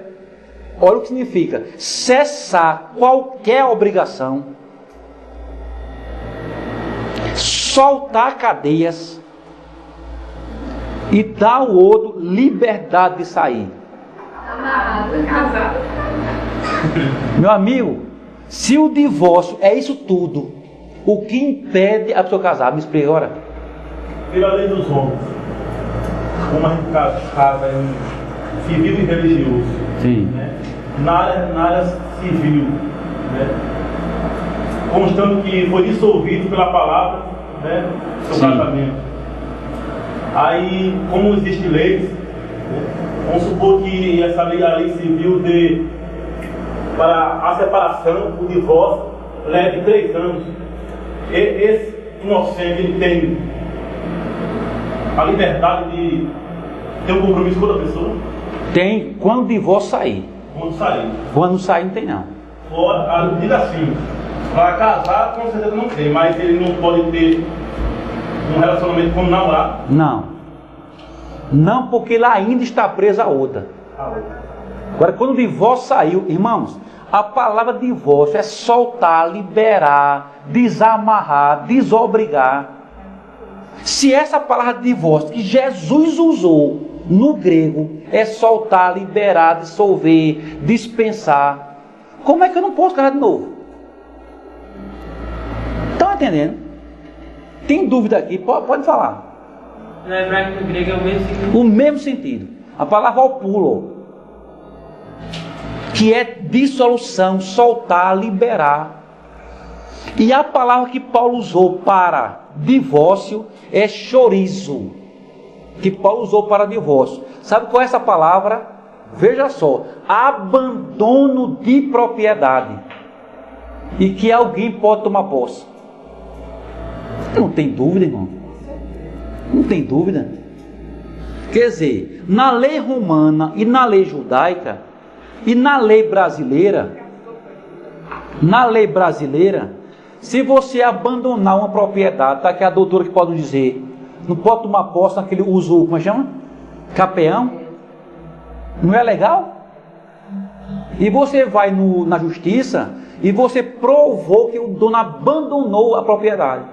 olha o que significa: cessar qualquer obrigação, soltar cadeias e dar ao outro liberdade de sair. Casado. Meu amigo, se o divórcio é isso tudo, o que impede a pessoa casar? Me explica agora. Pela lei dos homens, como a gente casa em civil e religioso. Sim. Né? Na área civil, né? Constando que foi dissolvido pela palavra, né? Seu casamento. Aí, como existe leis, né? Vamos supor que essa lei, a lei civil para a separação, o divórcio, leve 3 anos. Esse inocente, ele tem a liberdade de ter um compromisso com outra pessoa? Tem, quando o divórcio sair. Quando sair. Quando sair, não tem não. Fora, diga assim, para casar, com certeza não tem, mas ele não pode ter um relacionamento como namorado? Não. Não, porque ele ainda está preso a outra. Agora, quando o divórcio saiu, irmãos, a palavra divórcio é soltar, liberar, desamarrar, desobrigar. Se essa palavra divórcio que Jesus usou no grego é soltar, liberar, dissolver, dispensar, como é que eu não posso casar de novo? Estão entendendo? Tem dúvida aqui? Pode falar. No hebraico e no grego é o mesmo sentido. O mesmo sentido. A palavra opulo, que é dissolução, soltar, liberar. E a palavra que Paulo usou para divórcio é chorizo, que Paulo usou para divórcio. Sabe qual é essa palavra? Veja só, abandono de propriedade, e que alguém pode tomar posse. Não tem dúvida, irmão. Não tem dúvida. Quer dizer, na lei romana e na lei judaica e na lei brasileira, se você abandonar uma propriedade, tá aqui a doutora que pode dizer, não pode tomar posse naquele uso, como é que chama? Capeão. Não é legal? E você vai na justiça e você provou que o dono abandonou a propriedade.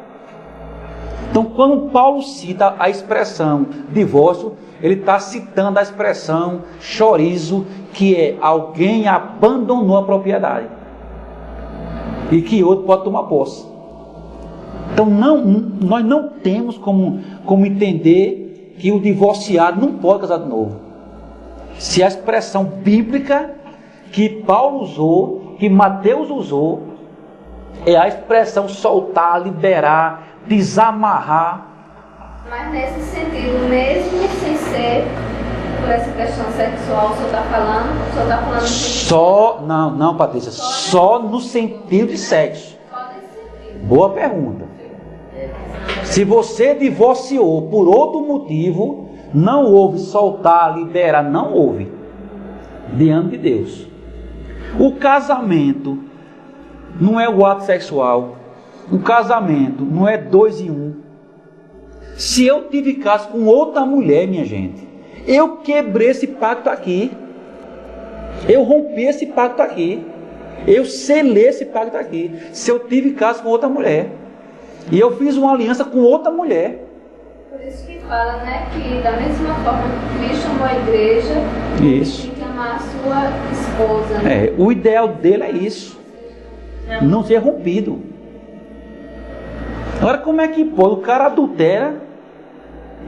Então, quando Paulo cita a expressão divórcio, ele está citando a expressão chorizo, que é alguém abandonou a propriedade e que outro pode tomar posse. Então, nós não temos como entender que o divorciado não pode casar de novo. Se a expressão bíblica que Paulo usou, que Mateus usou, é a expressão soltar, liberar, desamarrar. Mas nesse sentido, mesmo sem ser por essa questão sexual, o senhor está falando Só, não, Patrícia, só no sentido de sexo. Boa pergunta. Se você divorciou por outro motivo, não houve soltar, liberar, não houve diante de Deus. O casamento não é o ato sexual. O casamento não é 2 em 1. Se eu tive caso com outra mulher, minha gente, eu quebrei esse pacto aqui. Eu rompi esse pacto aqui. Eu selei esse pacto aqui. Se eu tive caso com outra mulher e eu fiz uma aliança com outra mulher. Por isso que fala, né, que da mesma forma que Cristo amou a igreja, isso, tem que amar a sua esposa, né? O ideal dele é isso. Não ser rompido. Agora, como é que pode? O cara adultera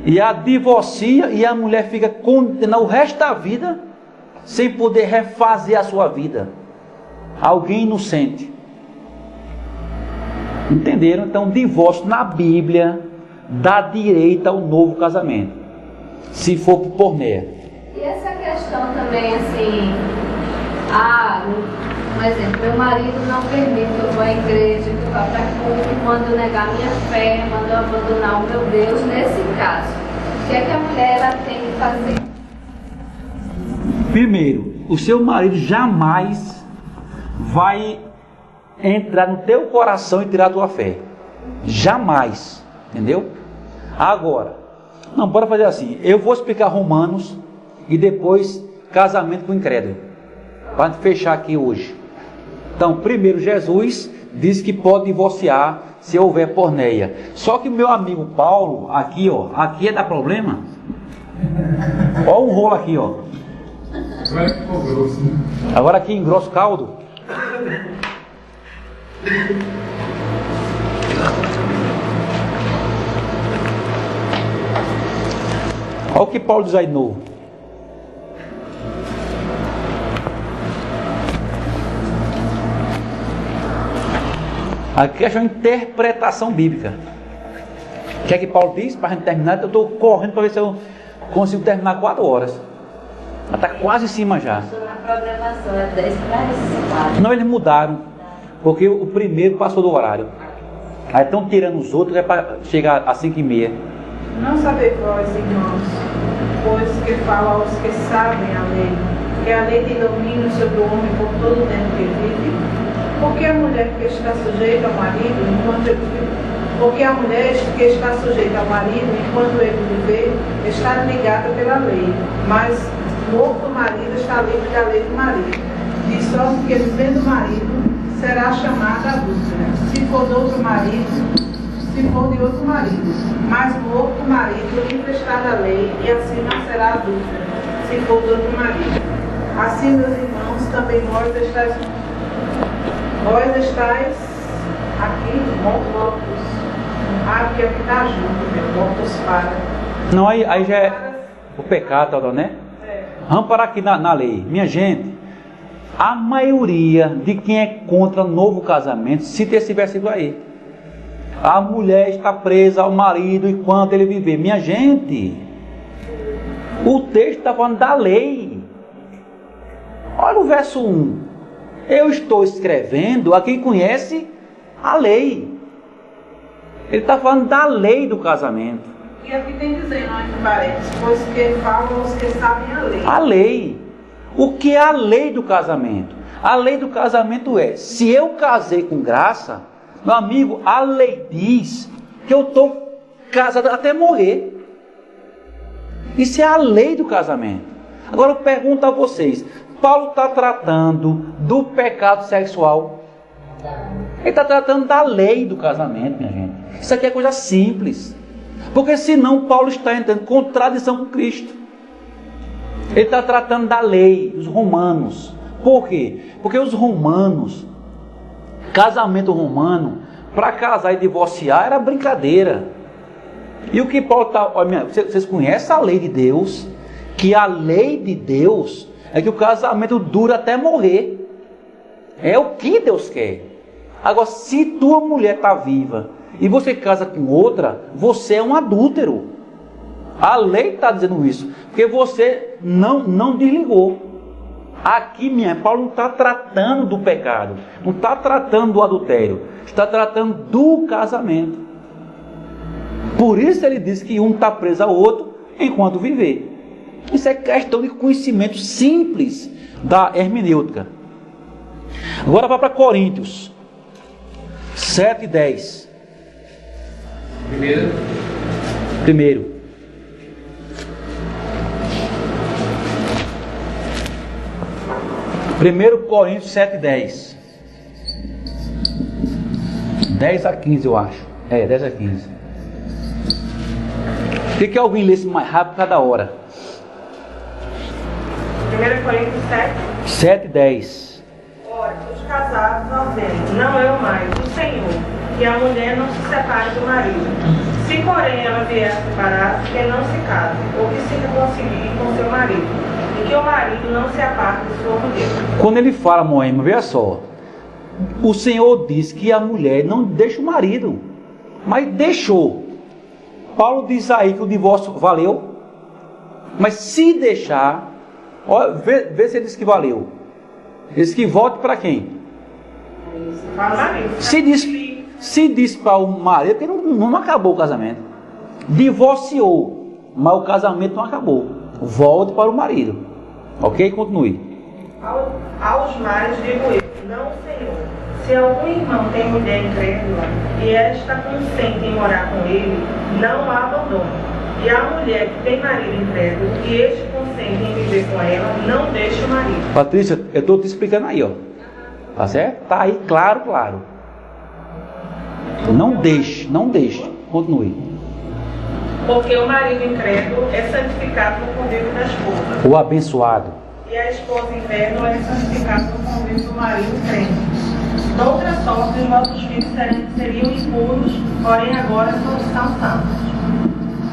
e a divorcia e a mulher fica condenada o resto da vida sem poder refazer a sua vida. Alguém inocente. Entenderam? Então, divórcio na Bíblia dá direito ao novo casamento, se for por porneia. E essa questão também, assim, um exemplo, meu marido não permite que eu vá à igreja, que eu vá para culto, manda eu negar minha fé, manda eu abandonar o meu Deus. Nesse caso, o que é que a mulher ela tem que fazer? Primeiro, o seu marido jamais vai entrar no teu coração e tirar a tua fé. Jamais. Entendeu? Agora, não, bora fazer assim. Eu vou explicar Romanos e depois casamento com incrédulo, para fechar aqui hoje. Então, primeiro, Jesus diz que pode divorciar se houver porneia. Só que o meu amigo Paulo, aqui, ó, aqui é dar problema. Ó, um rolo aqui, ó. Agora ficou grosso. Agora aqui engrossa o caldo. Olha o que Paulo diz aí de novo. Aqui é uma interpretação bíblica. O que é que Paulo diz? Para a gente terminar, eu estou correndo para ver se eu consigo terminar 4 horas. Está quase em cima já. A programação é 10 para 4. Não, eles mudaram. Porque o primeiro passou do horário. Aí estão tirando os outros, é para chegar às 5h30. Não sabeis vós, irmãos, pois que fala aos que sabem a lei, que a lei tem domínio sobre o homem por todo o tempo que vive. Porque a mulher que está sujeita ao marido, enquanto ele vive, porque a mulher que está sujeita ao marido, enquanto ele viver, está ligada pela lei, mas morto o marido está livre da lei do marido. De sorte que vivendo o marido, será chamada adúltera, se for de outro marido, se for de outro marido. Mas morto o marido, livre está da lei, e assim não será adúltera, se for de outro marido. Assim, meus irmãos, também vós estáis aqui mortos. Porque aqui está junto, mortos para. Não, aí já é o pecado, né? Vamos parar aqui na lei. Minha gente, a maioria de quem é contra novo casamento cita esse versículo aí. A mulher está presa ao marido enquanto ele viver. Minha gente, o texto está falando da lei. Olha o verso 1. Eu estou escrevendo a quem conhece a lei. Ele está falando da lei do casamento. E aqui tem dizendo, entre parênteses, pois que falam os que sabem a lei. A lei. O que é a lei do casamento? A lei do casamento é, se eu casei com graça, meu amigo, a lei diz que eu estou casado até morrer. Isso é a lei do casamento. Agora eu pergunto a vocês, Paulo está tratando do pecado sexual. Ele está tratando da lei do casamento, minha gente. Isso aqui é coisa simples. Porque senão Paulo está entrando em contradição com Cristo. Ele está tratando da lei, os romanos. Por quê? Porque os romanos, casamento romano, para casar e divorciar era brincadeira. E o que Paulo está... Vocês conhecem a lei de Deus? Que a lei de Deus é que o casamento dura até morrer. É o que Deus quer. Agora, se tua mulher está viva e você casa com outra, você é um adúltero. A lei está dizendo isso, porque você não desligou. Aqui, Paulo não está tratando do pecado, não está tratando do adultério, está tratando do casamento. Por isso ele diz que um está preso ao outro enquanto viver. Isso é questão de conhecimento simples da hermenêutica. Agora vai para Coríntios 7 e 10. Primeiro. 1 Coríntios 7 e 10. 10 a 15 eu acho. 10 a 15. Queria que alguém lesse mais rápido cada hora. 1 Coríntios 7 e 10. Ora, os casados ordem, não eu mais, o Senhor, que a mulher não se separe do marido. Se porém ela vier a separar, que não se case, ou que se reconcilie com seu marido, e que o marido não se aparte de sua mulher. Quando ele fala, Moema, veja só, o Senhor diz que a mulher não deixa o marido, mas deixou. Paulo diz aí que o divórcio valeu, mas se deixar, olha, vê se ele diz que valeu. Ele diz que volte para quem? Se diz para o marido, porque não acabou o casamento. Divorciou, mas o casamento não acabou. Volte para o marido. Ok? Continue. Aos mais digo eu, não o Senhor. Se algum irmão tem mulher incrédula e esta consente em morar com ele, não a abandone. E a mulher que tem marido incrédulo e este consente em viver com ela, não deixe o marido. Patrícia, eu estou te explicando aí, ó. Tá certo? Tá aí, claro. Não deixe. Continue. Porque o marido incrédulo é santificado no convívio da esposa. O abençoado. e a esposa inverno é santificada no convívio do marido crente. De outra sorte, os vossos filhos seriam impuros, porém agora estão santos.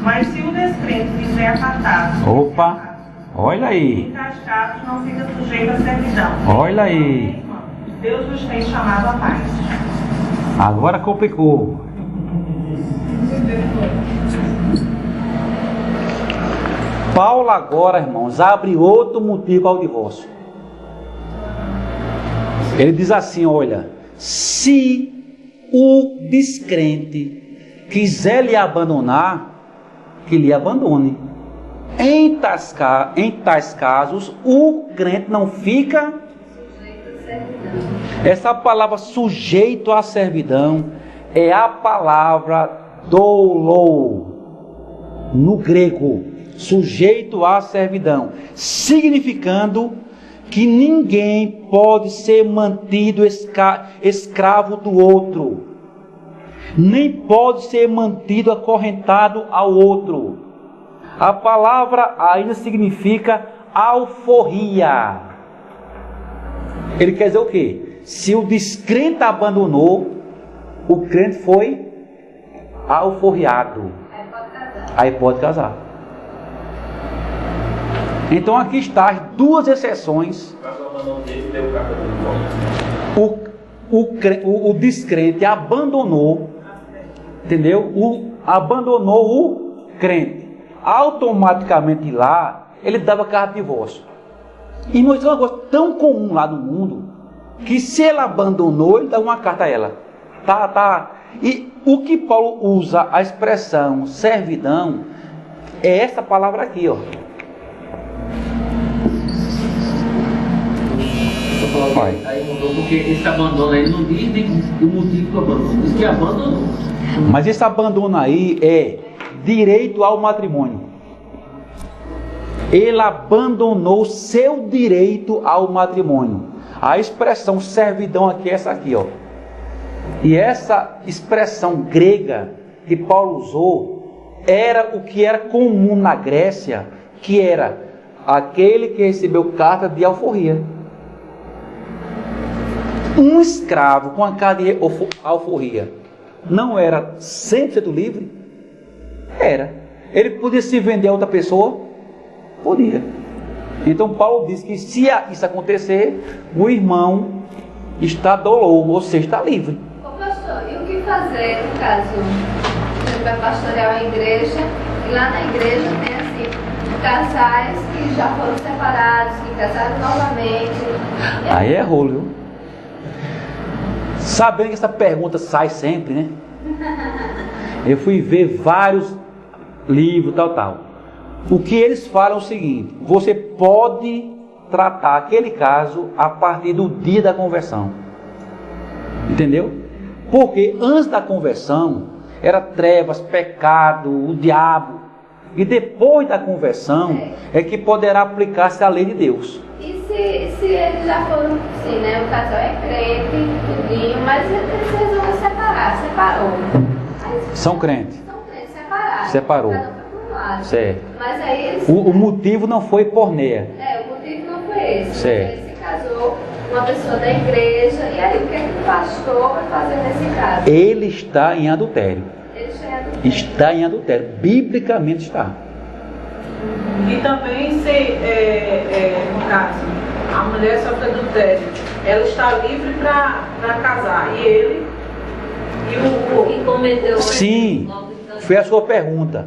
Mas se o descrente quiser apartar-se, opa, olha aí, cascados, não fica sujeito à servidão. Olha aí. Deus vos tem chamado a paz. Agora complicou. Paulo agora, irmãos, abre outro motivo ao divórcio. Ele diz assim, olha, se o descrente quiser lhe abandonar, que lhe abandone. Em tais casos, o crente não fica... Essa palavra sujeito à servidão é a palavra doulo, no grego, sujeito à servidão, significando que ninguém pode ser mantido escravo do outro, nem pode ser mantido acorrentado ao outro. A palavra ainda significa alforria. Ele quer dizer o quê? Se o descrente abandonou, o crente foi alforriado. Aí pode casar. Então aqui está as duas exceções. O descrente abandonou, entendeu? Abandonou o crente. Automaticamente lá, ele dava carta de divórcio. E isso é uma coisa tão comum lá no mundo, que se ela abandonou, ele dá uma carta a ela. Tá. E o que Paulo usa, a expressão servidão, é essa palavra aqui, ó. Aí mudou porque esse abandono aí não diz o motivo do abandono, diz que abandonou. Mas esse abandono aí é direito ao matrimônio. Ele abandonou seu direito ao matrimônio. A expressão servidão aqui é essa aqui, ó. E essa expressão grega que Paulo usou era o que era comum na Grécia, que era aquele que recebeu carta de alforria. Um escravo com a carta de alforria não era 100% livre? Era. Ele podia se vender a outra pessoa? Podia. Então Paulo diz que se isso acontecer, o irmão está doloso, ou seja, está livre. Ô pastor, e o que fazer no caso? Você vai pastorear uma igreja e lá na igreja tem assim, casais que já foram separados, que casaram novamente. Aí é rolo, viu? Sabendo que essa pergunta sai sempre, né? Eu fui ver vários livros, tal. O que eles falam é o seguinte: você pode tratar aquele caso a partir do dia da conversão. Entendeu? Porque antes da conversão era trevas, pecado, o diabo. E depois da conversão é que poderá aplicar-se a lei de Deus. E se eles já foram, sim, né? O casal é crente, tudinho, mas eles resolveram separar, separou. Aí, são crentes. Separaram. Separou. Certo. Mas aí eles... o motivo não foi porneia. O motivo não foi esse. Certo. Ele se casou com uma pessoa da igreja. E aí, o que é que o pastor vai fazer nesse caso? Ele está em adultério. Ele está em adultério. Está em adultério. Biblicamente está. E também se, no caso, a mulher sofre adultério, ela está livre para casar. E ele e o que cometeu. Sim, foi a sua pergunta.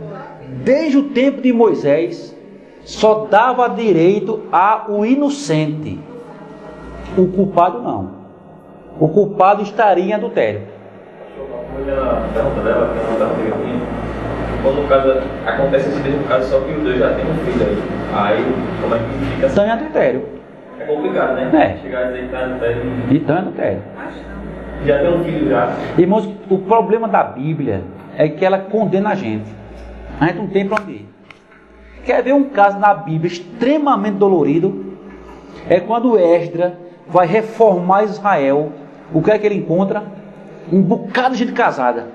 Desde o tempo de Moisés, só dava direito ao inocente. O culpado não. O culpado estaria em adultério. A pergunta dela, quando o caso acontece esse mesmo caso, só que os dois já têm um filho aí como é que fica? Estão em adultério. É complicado, né? É. Chegar a dizer que está em adultério. E estão em adultério. Já tem um filho já. Irmãos, o problema da Bíblia é que ela condena a gente. A gente não tem para onde ir. Quer ver um caso na Bíblia extremamente dolorido? É quando Esdras vai reformar Israel. O que é que ele encontra? Um bocado de gente casada.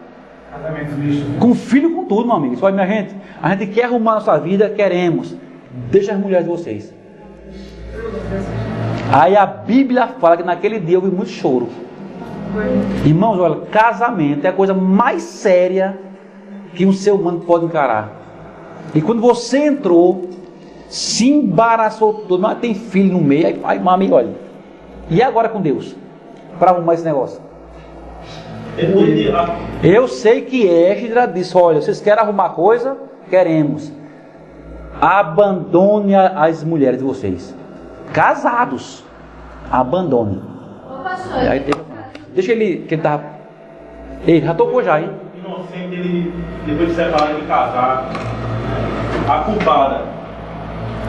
Com filho, com tudo, meu amigo. Isso, minha gente, a gente quer arrumar a nossa vida, queremos. Deixa as mulheres de vocês. Aí a Bíblia fala que naquele dia houve muito choro. Irmãos, olha, casamento é a coisa mais séria que um ser humano pode encarar. E quando você entrou, se embaraçou todo, mas tem filho no meio, aí mami, olha. E agora com Deus? Para arrumar esse negócio? Eu sei que Esdras disse, olha, vocês querem arrumar coisa? Queremos. Abandone as mulheres de vocês. Casados. Abandone. Deixa ele, que ele tá... Ele já tocou já, hein? Inocente, ele, depois de separar de casar, a culpada,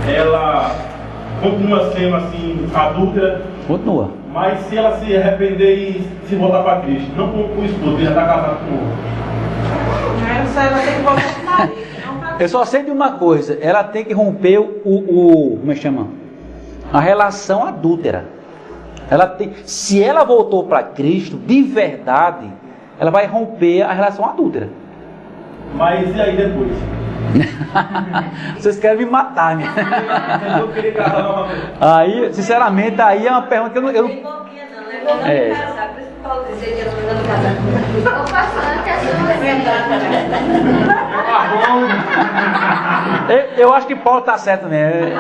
ela continua sendo assim, adúltera. Continua. Mas se ela se arrepender e se voltar para Cristo, não com o esposo, ele já está casado com o outro. Ela tem que voltar com o marido. Eu só sei de uma coisa, ela tem que romper como é que chama? A relação adúltera. Ela tem, se ela voltou para Cristo de verdade, ela vai romper a relação adúltera. Mas e aí depois? Vocês querem me matar, né? Eu queria casar novamente. Aí, sinceramente, aí é uma pergunta que eu não... É. Eu acho que Paulo está certo mesmo.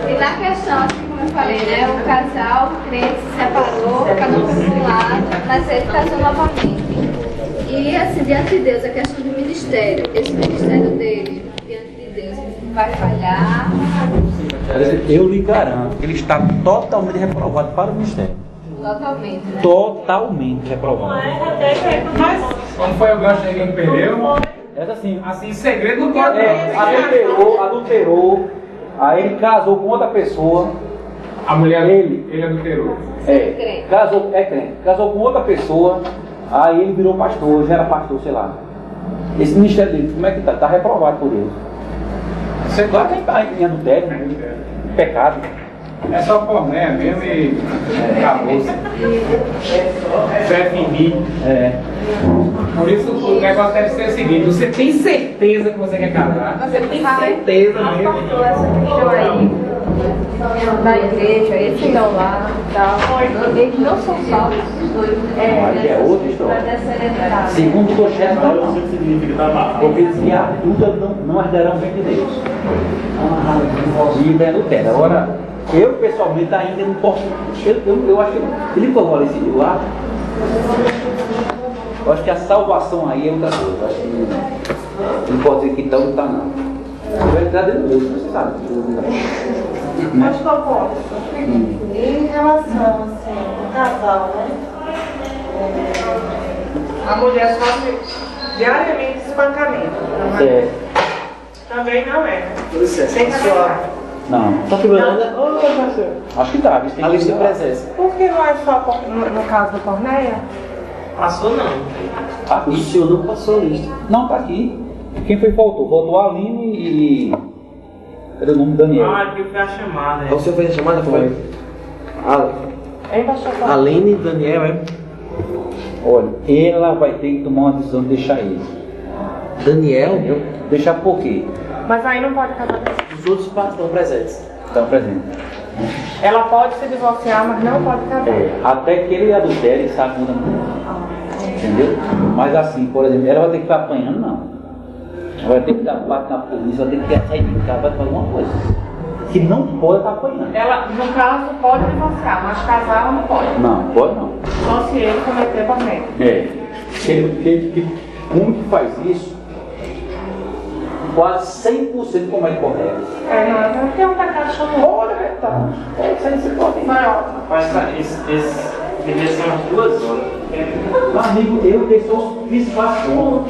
E na questão, assim como eu falei, né? O casal crente se separou, cada um foi para um lado, mas ele casou novamente. E assim, diante de Deus, a questão do ministério, esse ministério dele, diante de Deus, vai falhar. Eu lhe garanto que ele está totalmente reprovado para o ministério. Totalmente. Né? Totalmente reprovado. Mas, como foi o gancho aí que ele perdeu? É assim. Assim, segredo não pode. Adulterou. Aí ele casou com outra pessoa. A mulher ele adulterou. Crente. Casou com outra pessoa. Aí ele virou pastor, já era pastor, sei lá. Esse ministério dele, como é que tá? Está reprovado por Deus. Claro que está em adultério, né? Pecado. É só porné mesmo e acabou-se. Fé em mim. Por isso o negócio deve ser o seguinte: você tem certeza que você quer casar? Você tem certeza mesmo? Da igreja, eles estão lá e tal. Eles não são salvos. É outra história. Segundo o projeto, porque diz que a adulta não herdarão o reino de Deus. E adultera. Agora, eu pessoalmente ainda não posso. Eu acho que ele falou esse livro lá. Eu acho que a salvação aí é outra coisa. Eu acho que ele pode dizer que está ou não está, não. Vai entrar dentro do Deus, você sabe. Mas Paulo, em relação assim, ao casal, né? A mulher sofre diariamente espancamento. É. Também não é. Sem casar. Não. Tá quebrando? Acho que tá. A lista de presença. Por que não é só no caso da Cornéia? Passou não. Tá aqui. O senhor não passou a lista. Não, tá aqui. Quem foi que faltou? Faltou a Aline e... Cadê o nome? Daniel. Ah, aqui foi a chamada. O senhor fez a chamada? Foi. Aline e Daniel, é? Olha, ela vai ter que tomar uma decisão de deixar ele. Daniel? Entendeu? Deixar por quê? Mas aí não pode casar. Os outros estão presentes. Estão presentes. Ela pode se divorciar, mas não pode casar. Até que ele adultere e saia com outra mulher. Entendeu? Mas assim, por exemplo, ela vai ter que ficar apanhando, não. Ela vai ter que dar parte na polícia, vai ter que sair de casa, vai fazer alguma coisa. Que não pode estar apanhando. Ela, no caso, pode divorciar, mas casar ela não pode. Não, pode não. Só se ele cometer também. Um que faz isso, quase 100% comete correto. Não tem um pecado chamado. Olha, tá. Isso aí você pode. Mas esse devia ser umas 2 horas. Meu amigo, eu fiz fácil.